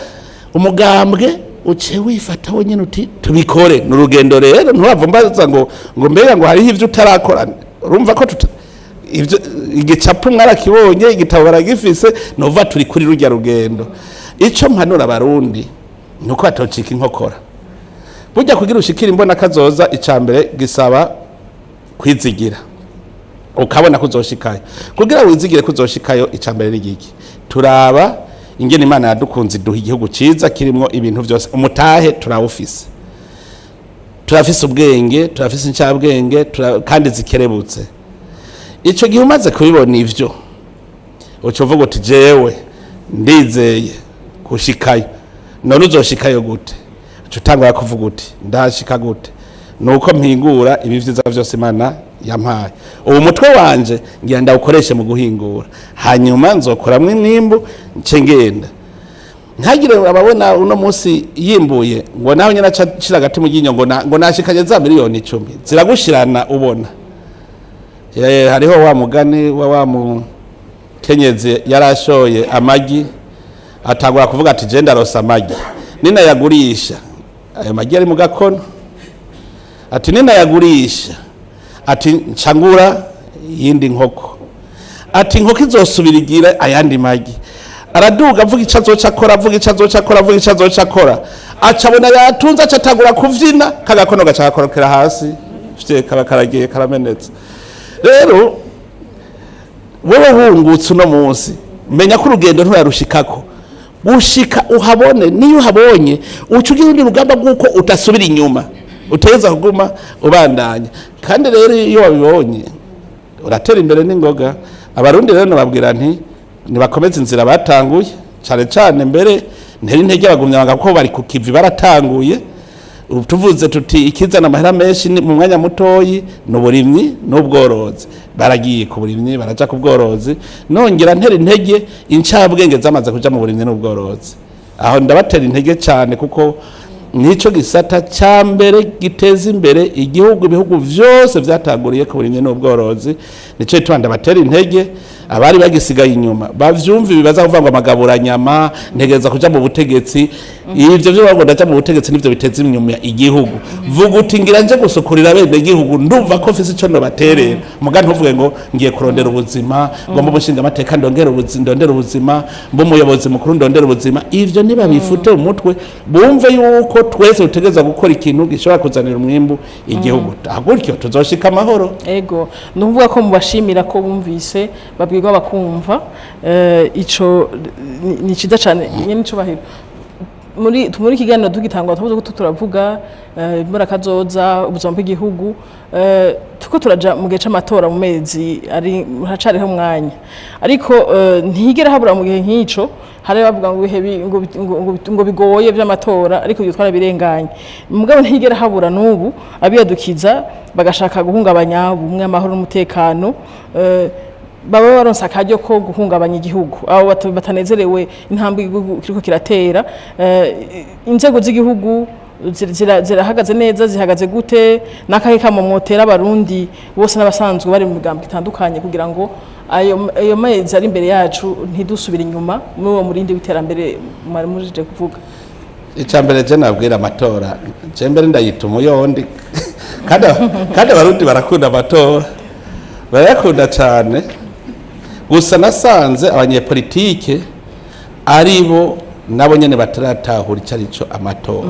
B: umugambwe uce wifata wonyene uti tubikore n'urugendo rero nturavumbaza ngo mbega ngo hariho ivyo utarakora urumva ko ivyo igicapu mwarakibonye igitabo baragifise nova turi kuri rujya rugendo ico mpanura abarundi nuko batocika inkokora burya kugira ushikira imbona kazoza icambere gisaba kwizigira ukabona kuzoshikayo kugira wizigire kuzoshikayo icambere n'igiki turaba ingene Imana yadukunze duha igihugu ciza kirimo ibintu byose umutahe turawufise turafise ubwenge turafise incabwenge kandi zikerebutse ico gihe umaze kubibona ivyo ucovuga uti jewe ndizeye kushikayo none uzoshikayo gute utangwa kuvuga uti ndashika gute nuko mpingura ibi vyiza byose Imana yampaye ubu mutwe wanje ngira ndawukoreshe mu guhingura hanyuma nzokoramwe nimbu ncengenda ntagire ababona uno munsi yimbuye ngo naho nyina cira gati mu ginyo ngo nashikaje za miliyoni 10 ziragushirana ubona hariho wa mugani wa mu kenyeze yarashoye amagi atangura kuvuga ati je ndarosa amagi nina yagurisha ayo magi ari mu gakono ati nina yagurisha ati ncangura yindi nkoko ati nkoko izosubirigira ayandi magi araduga avuga icazoca akora acabona yatunza acatagura kuvyina kagakono gacakakorokera hasi fye karagiye karamenetse rero wewe wungutse uno munsi menya ko urugendo ntuyarushikako gushika uhabone niyo uhabonye ucugira undi rugamba rw'uko utasubira inyuma uteza kuguma ubandanya kandi rero iyo wabibonye uratera imbere n'ingoga abarundi rero nababwira nti nibakomeze inzira batanguye cyane mbere nteri intege abagumyabanga ko bari kukivi baratanguye tuvuze tuti ikizana amahera menshi mu mwanya mutoyi n'uburimyi n'ubworozi baragiye ku burimyi baraja ku bworozi nongera nteri intege incabwenge zamaze kuja mu burimyi n'ubworozi aho ndabatera intege cyane kuko nico gisata cyambere giteza imbere igihugu ibihugu vyose vyatanguriye ku burimyi n'ubworozi nico twanda batera intege abari bagisigaye inyuma bavyumva bibaza kuvuga ngo amagabura nyama ntegeza kuja mu butegetsi ivyo byo bago ndaja mu butegetsi nivyo biteza inyuma igihugu vuga uti ngira nje gusukurira bene igihugu ndumva ko fisi ico no baterera mugani uvuge ngo ngiye kurondera ubuzima ngo mu bushinga amateka ndondera ubuzima mbo muyobozi mukuru ndondera ubuzima ivyo niba bifute umutwe bumve yuko twese utegeza gukora ikintu gishobora kuzanira umwimbu igihugu agurikyo tuzoshika amahoro
A: ego ndumvuga ko mubashimira ko bumvise babwirwa bakumva ico ni ciza cyane nyene icubahiro muri kiganiro dugitangwa tuvuze ko turavuga muri kazoza ubuzima bw'igihugu tuko turaja mu gihe c'amatora mu mezi ari hacariho umwanya ariko ntigera habura mu gihe nk'ico hari bavuga ngo bigoye by'amatora ariko yitwara birenganye mugabo ntigera habura n'ubu abiyadukiza bagashaka guhungabanya ubumwe amahoro n'umutekano baba baronse akaryo ko guhungabanya igihugu abo batanezerewe intambwe igihugu kiriko kiratera inzego z'igihugu zirahagaze neza zihagaze gute nakahe kamomotera abarundi bose n'abasanzwe bari mu migambo itandukanye kugira ngo ayo mezi ari imbere yacu ntidusubire inyuma muri uwo murindi w'iterambere mwari mujije kuvuga
B: icambere je nabwira amatora je mbere ndayita umuyondi kandi abarundi barakunda amatora barayakunda cyane gusa nasanze abanyepolitike aribo nabo nyene bataratahura icyo ari cyo amatora.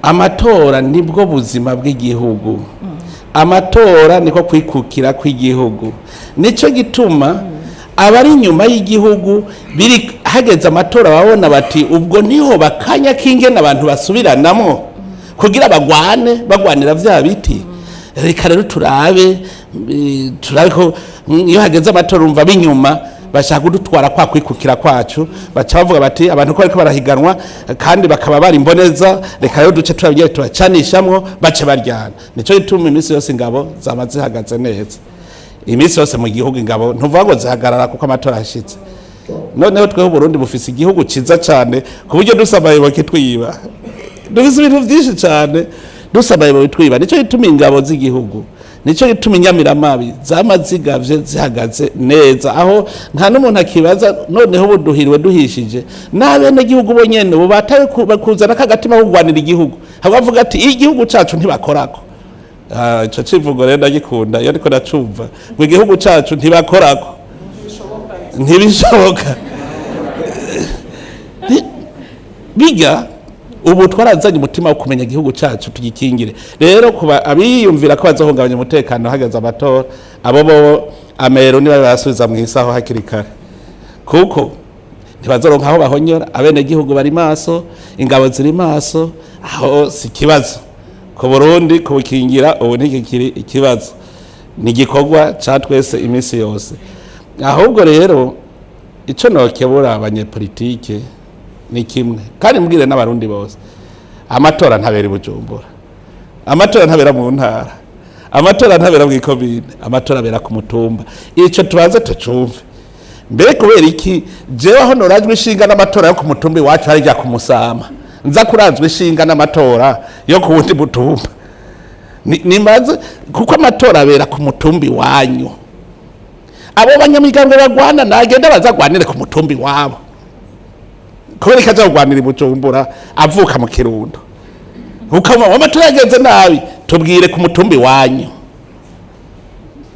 B: Amatora nibwo buzima bw'igihugu, amatora niko kwikukira kw'igihugu. Nico gituma abari inyuma y'igihugu biri hageze amatora babona bati ubwo niho bakanya k'ingene abantu basubiranamo kugira bagwanira vya biti. Reka rero turabe ko iyo hageze amatora umva binyuma bashaka kudutwara kwa kwikukira kwacu, baca bavuga bati abantu ko ariko barahiganwa kandi bakaba bari imboneza, reka rero duce turabiye turacanishamwo bace baryana. Nico gituma iminsi yose ingabo zamaze zihagaze neza, iminsi yose mu gihugu ingabo ntuvuga ngo zihagarara kuko amatora ashitse. Noneho tweho Burundi bufise igihugu ciza cyane ku buryo dusabaye bakitwiba, dufise ibintu byinshi cyane dusabaye bakitwiba. Nico gituma ingabo z'igihugu, nico gituma inyamiramabi zamazigavye zihagaze neza, aho nta n'umuntu akibaza noneho buduhiriwe duhishije n'abene gihugu bo nyene bo bataye bakuzana kagatima ko kugwanira igihugu, habavuga ati igihugu cacu ntibakorako. Ico civugo rero ndagikunda iyo ndiko ndacumva ngo igihugu cacu ntibakorako, ntibishoboka. Biga ubu twarazanye umutima wo kumenya igihugu cacu tugikingire. Rero kuba abiyumvira ko bazohungabanya umutekano hageze amatora, abo bo amero niba basubiza mu isaho hakiri kare, kuko ntibazoronka aho bahonyora. Abene gihugu bari maso, ingabo ziri maso, aho si kibazo ku Burundi kubukingira. Ubu ntikiri ikibazo, ni igikorwa ca twese iminsi yose. Ahubwo rero ico nokebura abanyepolitike ni kimwe, kandi mbwire n'abarundi bose, amatora ntabera Bujumbura, amatora ntabera mu ntara, amatora ntabera mu ikomine, amatora abera ku mutumba. Ico tubanze tucumve. Mbere kubera iki jewe aho norajwe ishinga n'amatora yo ku mutumba iwacu hari ja kumusama, nza kurazwe ishinga n'amatora yo ku wundi mutumba? Nimaze kuko amatora abera ku mutumba iwanyu. Abo banyamigambwe bagwana nagenda bazagwanire ku mutumba iwabo, kubera ikaza kugwanira Bujumbura avuka mu Kirundo. Ukama amatora yagenze nabi tubwire ku mutumba iwanyu,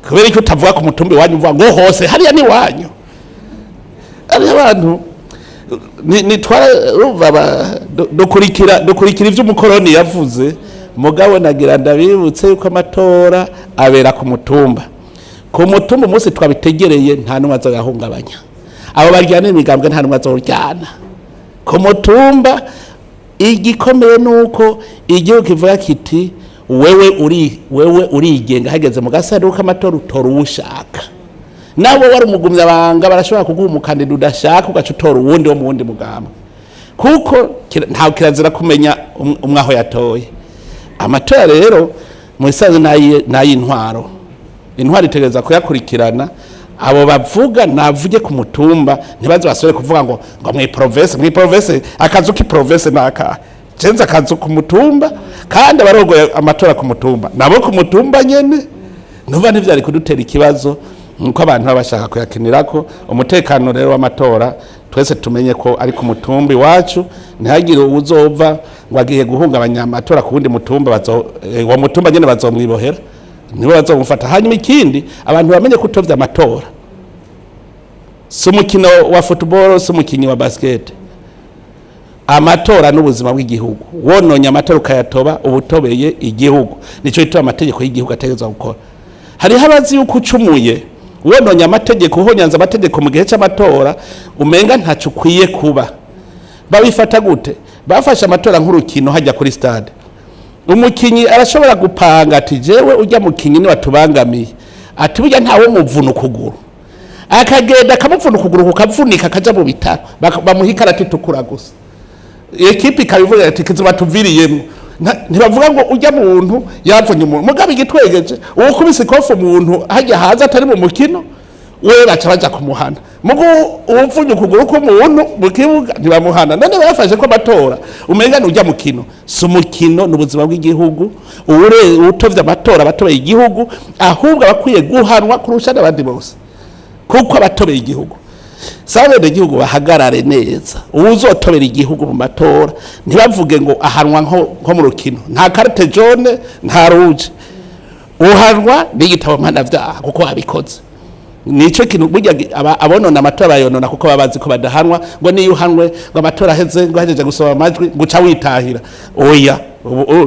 B: kubera icyo utavuga ku mutumba iwanyu uvuga ngo hose hariya ni wanyu. Ari abantu ni twara dukurikira ivyo umukoroni yavuze. Mugabo nagira ndabibutse yuko amatora abera ku mutumba. Ku mutumba umunsi twabitegereye nta numwe azoyahungabanya, abo baryana imigambwe nta numwe azoryana. Ku mutumba igikomeye nuko igihugu kivuga kiti wewe urigenga, hageze mu gasanduku k'amatora utora uwushaka. Nabo wari umugumya abanga barashobora kuguha umukandida udashaka ugaca utora uwundi wo mu wundi mugambwe, kuko ntawe kirazira kumenya umwaho yatoye. Amatora rero mu isanzwe n'ay'intwaro, intwaro itegereza kuyakurikirana. Abo bavuga navuge ku mutumba ntibaze basore kuvuga ngo mwi province akazu ki province naka cenze akazu ku mutumba, kandi abarogoye amatora ku mutumba nabo ku mutumba nyene. Nuva ntivyari kudutera ikibazo nuko abantu babashaka kuyakinirako. Umutekano rero w'amatora twese tumenye ko ari ku mutumba iwacu, ntihagire uzova ngo agiye guhungabanya amatora ku wundi mutumba, wa mutumba nyene bazomwibohera, nibo bazomufata. Hanyuma ikindi abantu bamenye kutovya amatora, si umukino wa football, si umukinyi wa basket. Amatora n'ubuzima bw'igihugu, wononye amatora ukayatoba ubutobeye igihugu. Nico gituma amategeko y'igihugu ategezwa gukora. Hariho abazi yuko ucumuye wononye amategeko, uhonyanza amategeko mu gihe cy'amatora, umenga ntacu ukwiye kuba. Babifata gute? Bafashe amatora nk'urukino hajya kuri stade. Umukinyi arashobora gupanga ati jewe ujya mukinyi ni watubangamiye, ati burya ntawe muvuna ukuguru, akagenda akamuvuna ukuguru kukavunika akaja mu bitaro, bamuhika aratitukura gusa. Ekipi ikabivuga ati kizuba tuviriyemo. Ntibavuga ngo ujya muntu yavunye umuntu, mugabe igitwegeje ukubise ikofu umuntu hajya haza atari mu mukino, we baca baja kumuhana. Mugo uvunye ukuguru k'umuntu mu kibuga ntibamuhana. None bafashe ko amatora umenga n'ujya mukino, si umukino n'ubuzima bw'igihugu. Utovye amatora abatobeye igihugu, ahubwo abakwiye guhanwa kurusha n'abandi bose, kuko abatobeye igihugu sabene igihugu bahagarare neza. Uzotobera igihugu mu matora ntibavuge ngo ahanwa nko mu rukino, nta carte jaune nta rouge, uhanwa n'igitabo mpanavyaha kuko abikoze. nico kintu burya abonona amatora bayonona kuko babazi ko badahanwa ngo niyo uhanwe ngo amatora aheze ngo hajeje gusaba amajwi guca witahira oya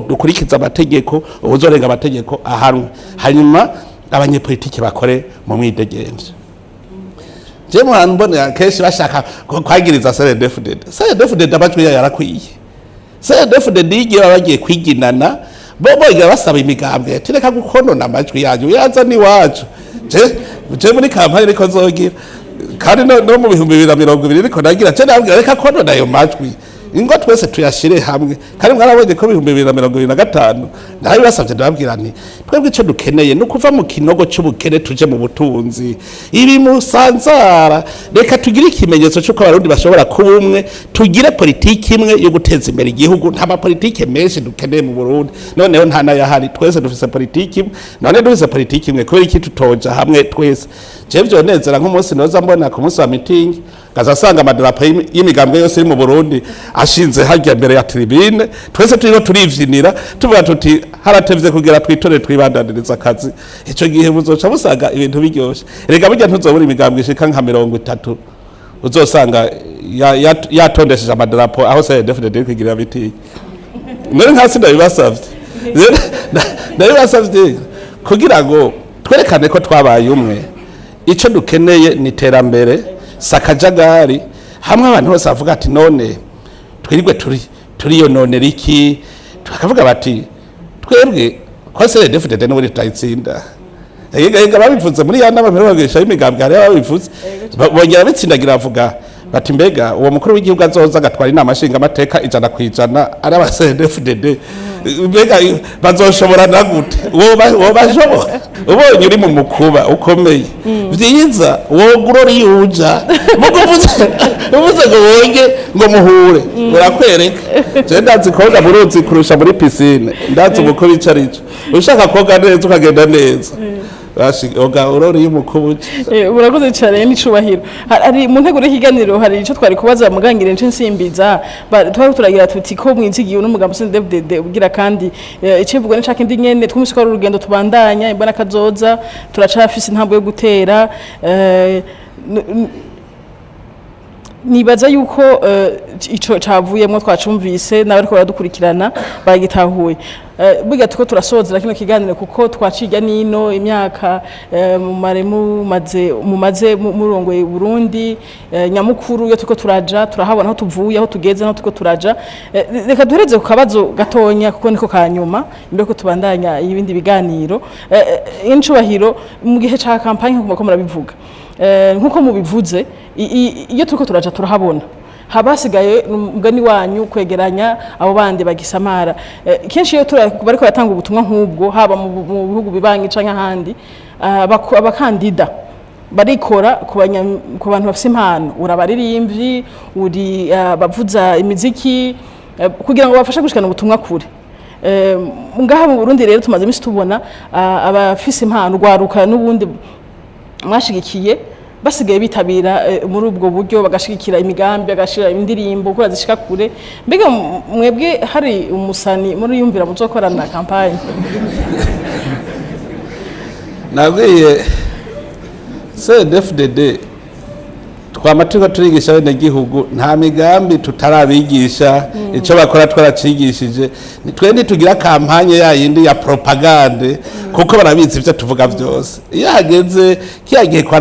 B: dukurikiza amategeko uzorenga amategeko ahanwe hanyuma abanyepolitiki bakore mu mwidegemvye je mu mbona kenshi bashaka kwagiriza CNDD amajwi yarakwiye CNDD igihe bagiye kwiginana bobo iga basaba imigambwe tireka gukonona amajwi yanyu yaza ni wacu je muri kampanye niko zogira kandi no mu 2020 niko nagira je nabwira reka konona ayo majwi ingo twese tuyashire hamwe kandi mwarabonye ko 2025 nayo basavye ndabwira nti twebwe ico dukeneye no kuva mu kinogo cy'ubukene tuje mu butunzi ibi musanzara reka tugire ikimenyetso cyo ko abarundi bashobora kuba umwe tugire politiki imwe yo guteza imbere igihugu nta politiki menshi dukeneye mu Burundi noneho nta nayahari twese dufise politiki none dufise politiki imwe kubera iki tutoja hamwe twese je vyonezera nk'umunsi noza mbona ku munsi wa meeting kazasanga amadarapo y'imigambwe yose iri mu Burundi ashinze hajya mbere ya tribune twese turimo turivyinira tuvuga tuti haratevye kugira twitore twibandaniriza akazi ico gihe muzoca musaga ibintu biryoshe rega burya ntuzobura imigambwe ishika nka 30 uzosanga yatondesheje amadarapo aho CNDD kugira biti none nkasi ndabibasavye ndabibasavye kugira ngo twerekane ko twabaye umwe ico dukeneye ni terambere sakajagari hamwe abantu bose bavuga ati none twirigwe turiyo none riki tukavuga bati twebwe ko CNDD n'uri tutayitsinda yega babivuze muri ya nama mperuka y'imigambwe hari babivuze bongera bitsindagira bavuga bati mbega uwo mukuru w'igihugu azoza agatwara inama nshinga amateka 100% ari aba CNDD mbega bazoshobora nagute wo bashobora ubonye uri mu mukuba ukomeye vyiza wo gurori yuja muguvuze ngo wonge ngo muhure urakwereka je ndazi koga muruzi kurusha muri piscine ndazi uko bicarico ushaka koga neza ukagenda neza oga urori y'umukubuci
A: urakoze cyane n'icubahiro hari mu ntego y'ikiganiro hari ico twari kubaza mugangire nce nsimbiza twari turagira tuti ko mwizigiye n'umugambo CNDD ugira kandi icivugo n'icaka indi nyene twumvise ko urugendo tubandanya imbana kazoza turacafise intambo yo gutera nibaza yuko ico cavuyemwo twacumvise n'abari ko baradukurikirana bagitahuye biga tuko turasozera kino kiganiro kuko twaciga nino imyaka mumaze murongoye Burundi nyamukuru yo tuko turaja turahabona aho tuvuye aho tugeze aho tuko turaja reka duhereze ku kabazo gatonya kuko niko kanyuma imbere ko tubandanya ibindi biganiro incubahiro mu gihe ca campagne nko murabivuga nkuko mubivuze iyo tuko turaja turahabona habasigaye mugani wanyu kwegeranya abo bandi bagisamara kenshi iyo bariko yatanga ubutumwa nk'ubwo haba mu bihugu bibangi canke ahandi abakandida barikora ku bantu bafise impano urabaririmbyi uri bavuza imiziki kugira ngo bafashe gushikana ubutumwa kure ngaha mu Burundi rero tumaze imisi tubona abafise impano rwaruka n'ubundi mwashigikiye basigaye bitabira muri ubwo buryo bagashigikira imigambi bagashira indirimbo kuri zishika kure mbega mwebwe hari umusani muri yumvira muzokorana campagne
B: nabwiye CNDD twamatirwa turigisha bene gihugu nta migambi tutarabigisha ico bakora twaracigishije twe ntitugira kampanye ya yindi ya propagande kuko barabizi ivyo tuvuga vyose iyo hageze kiyagiye kwa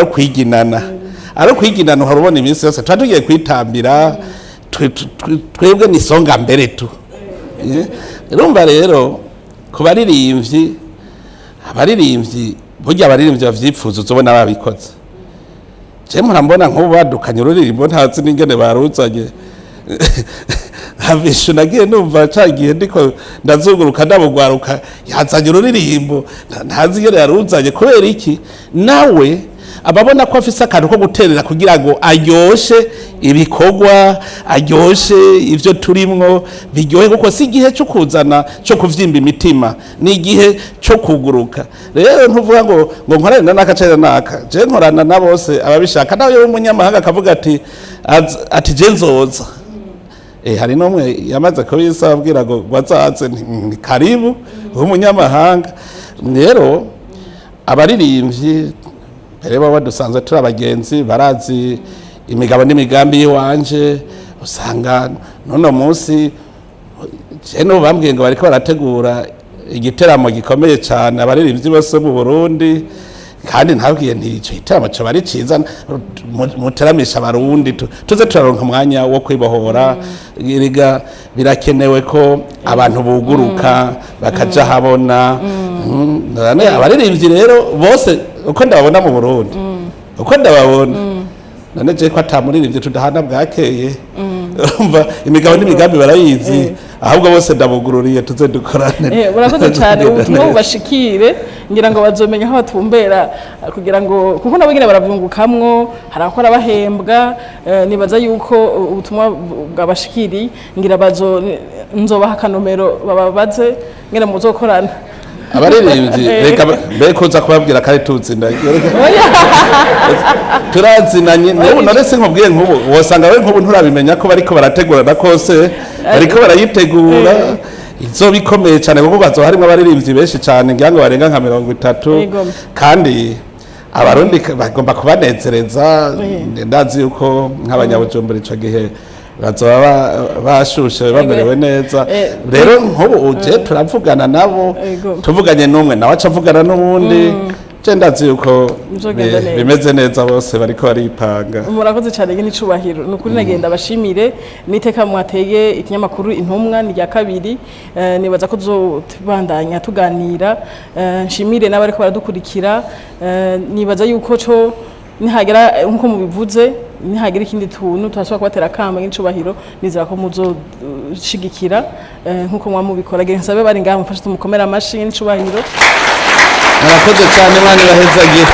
B: ari kwiginana harubona iminsi yose twatugiye kwitambira twebwe nisonga mbere tu urumva rero ku baririmbyi burya abaririmbyi bavyipfuza uzobona babikoze je murambona nk'ubu badukanye ururirimbo ntazi n'ingene baruzanye habishu nagiye numva cagiye ndiko ndazunguruka ndabugwaruka yazanye ururirimbo ntazi ingene yaruzanye kubera iki nawe ababona ko afise akantu ko guterera kugira ngo aryoshe ibikorwa aryoshe ivyo turimwo biryohe kuko si igihe cyo kuzana cyo kuvyimba imitima ni igihe cyo kuguruka rero ntuvuga ngo nkorana n'akacera naka je nkorana na bose ababishaka nawe y'umunyamahanga akavuga ati je nzoza hari nomwe yamaze ko yisabwira ngo bazaze ni karibu umunyamahanga rero abaririmbyi rero badusanzwe turi abagenzi barazi imigabo n'imigambi yiwanje usanga none munsi no bambwiye ngo bariko barategura igiteramo gikomeye cyane abaririmbyi bose mu Burundi kandi ntabwiye nti ico giteramo cyo bari ciza muteramisha abarundi tuze turaronka umwanya wo kwibohora iriga birakenewe ko abantu buguruka bakaja habona abaririmbyi rero bose uko ndababona mu Burundi uko ndababona none je ko atamuririmbyi tudahana bwakeye umva imigabo n'imigambi barayizi ahubwo bose ndabugururiye tuze dukorane
A: urakoze cyane ubutumwa bubashikire ngira ngo bazomenya aho batumbera kugira ngo kuko nabo nyine baravyungukamwo harakora bahembwa nibaza yuko ubutumwa bwabashikiri ngira nzobaha akanomero bababaze ngira muzokorana
B: abaririmbyi reka bekuza kubabwira kare tutsinda turazinanye none se nkubwiye nk'ubu wosanga we nk'ubu nturabimenya ko bariko barategurana kose bariko barayitegura izo bikomeye cyane kuko bazo harimo abaririmbyi benshi cyane ngira ngo barenga nka 30 kandi abarundi bagomba kubanezereza ndazi yuko nk'abanyabujumbura ico gihe bazoba bashushe bamerewe neza rero nk'ubu uje turavugana nabo tuvuganye n'umwe nawe acavugana n'uwundi je ndazi yuko bimeze neza bose bariko baripanga
A: murakoze cyane n'icubahiro nukuri nagenda bashimire niteka mwateye ikinyamakuru intumwa ni rya kabiri nibaza ko tubandanya tuganira nshimire n'abariko baradukurikira nibaza yuko co nihagera nkuko mubivuze nihagera ikindi tuntu turashobora kubatera kamba nk'icubahiro nizera ko muzoshigikira nkuko mwamubikora gere nsabe bari ngaha mufashe tumukomera amashi nk'icubahiro
B: murakoze cyane mwana bahezagira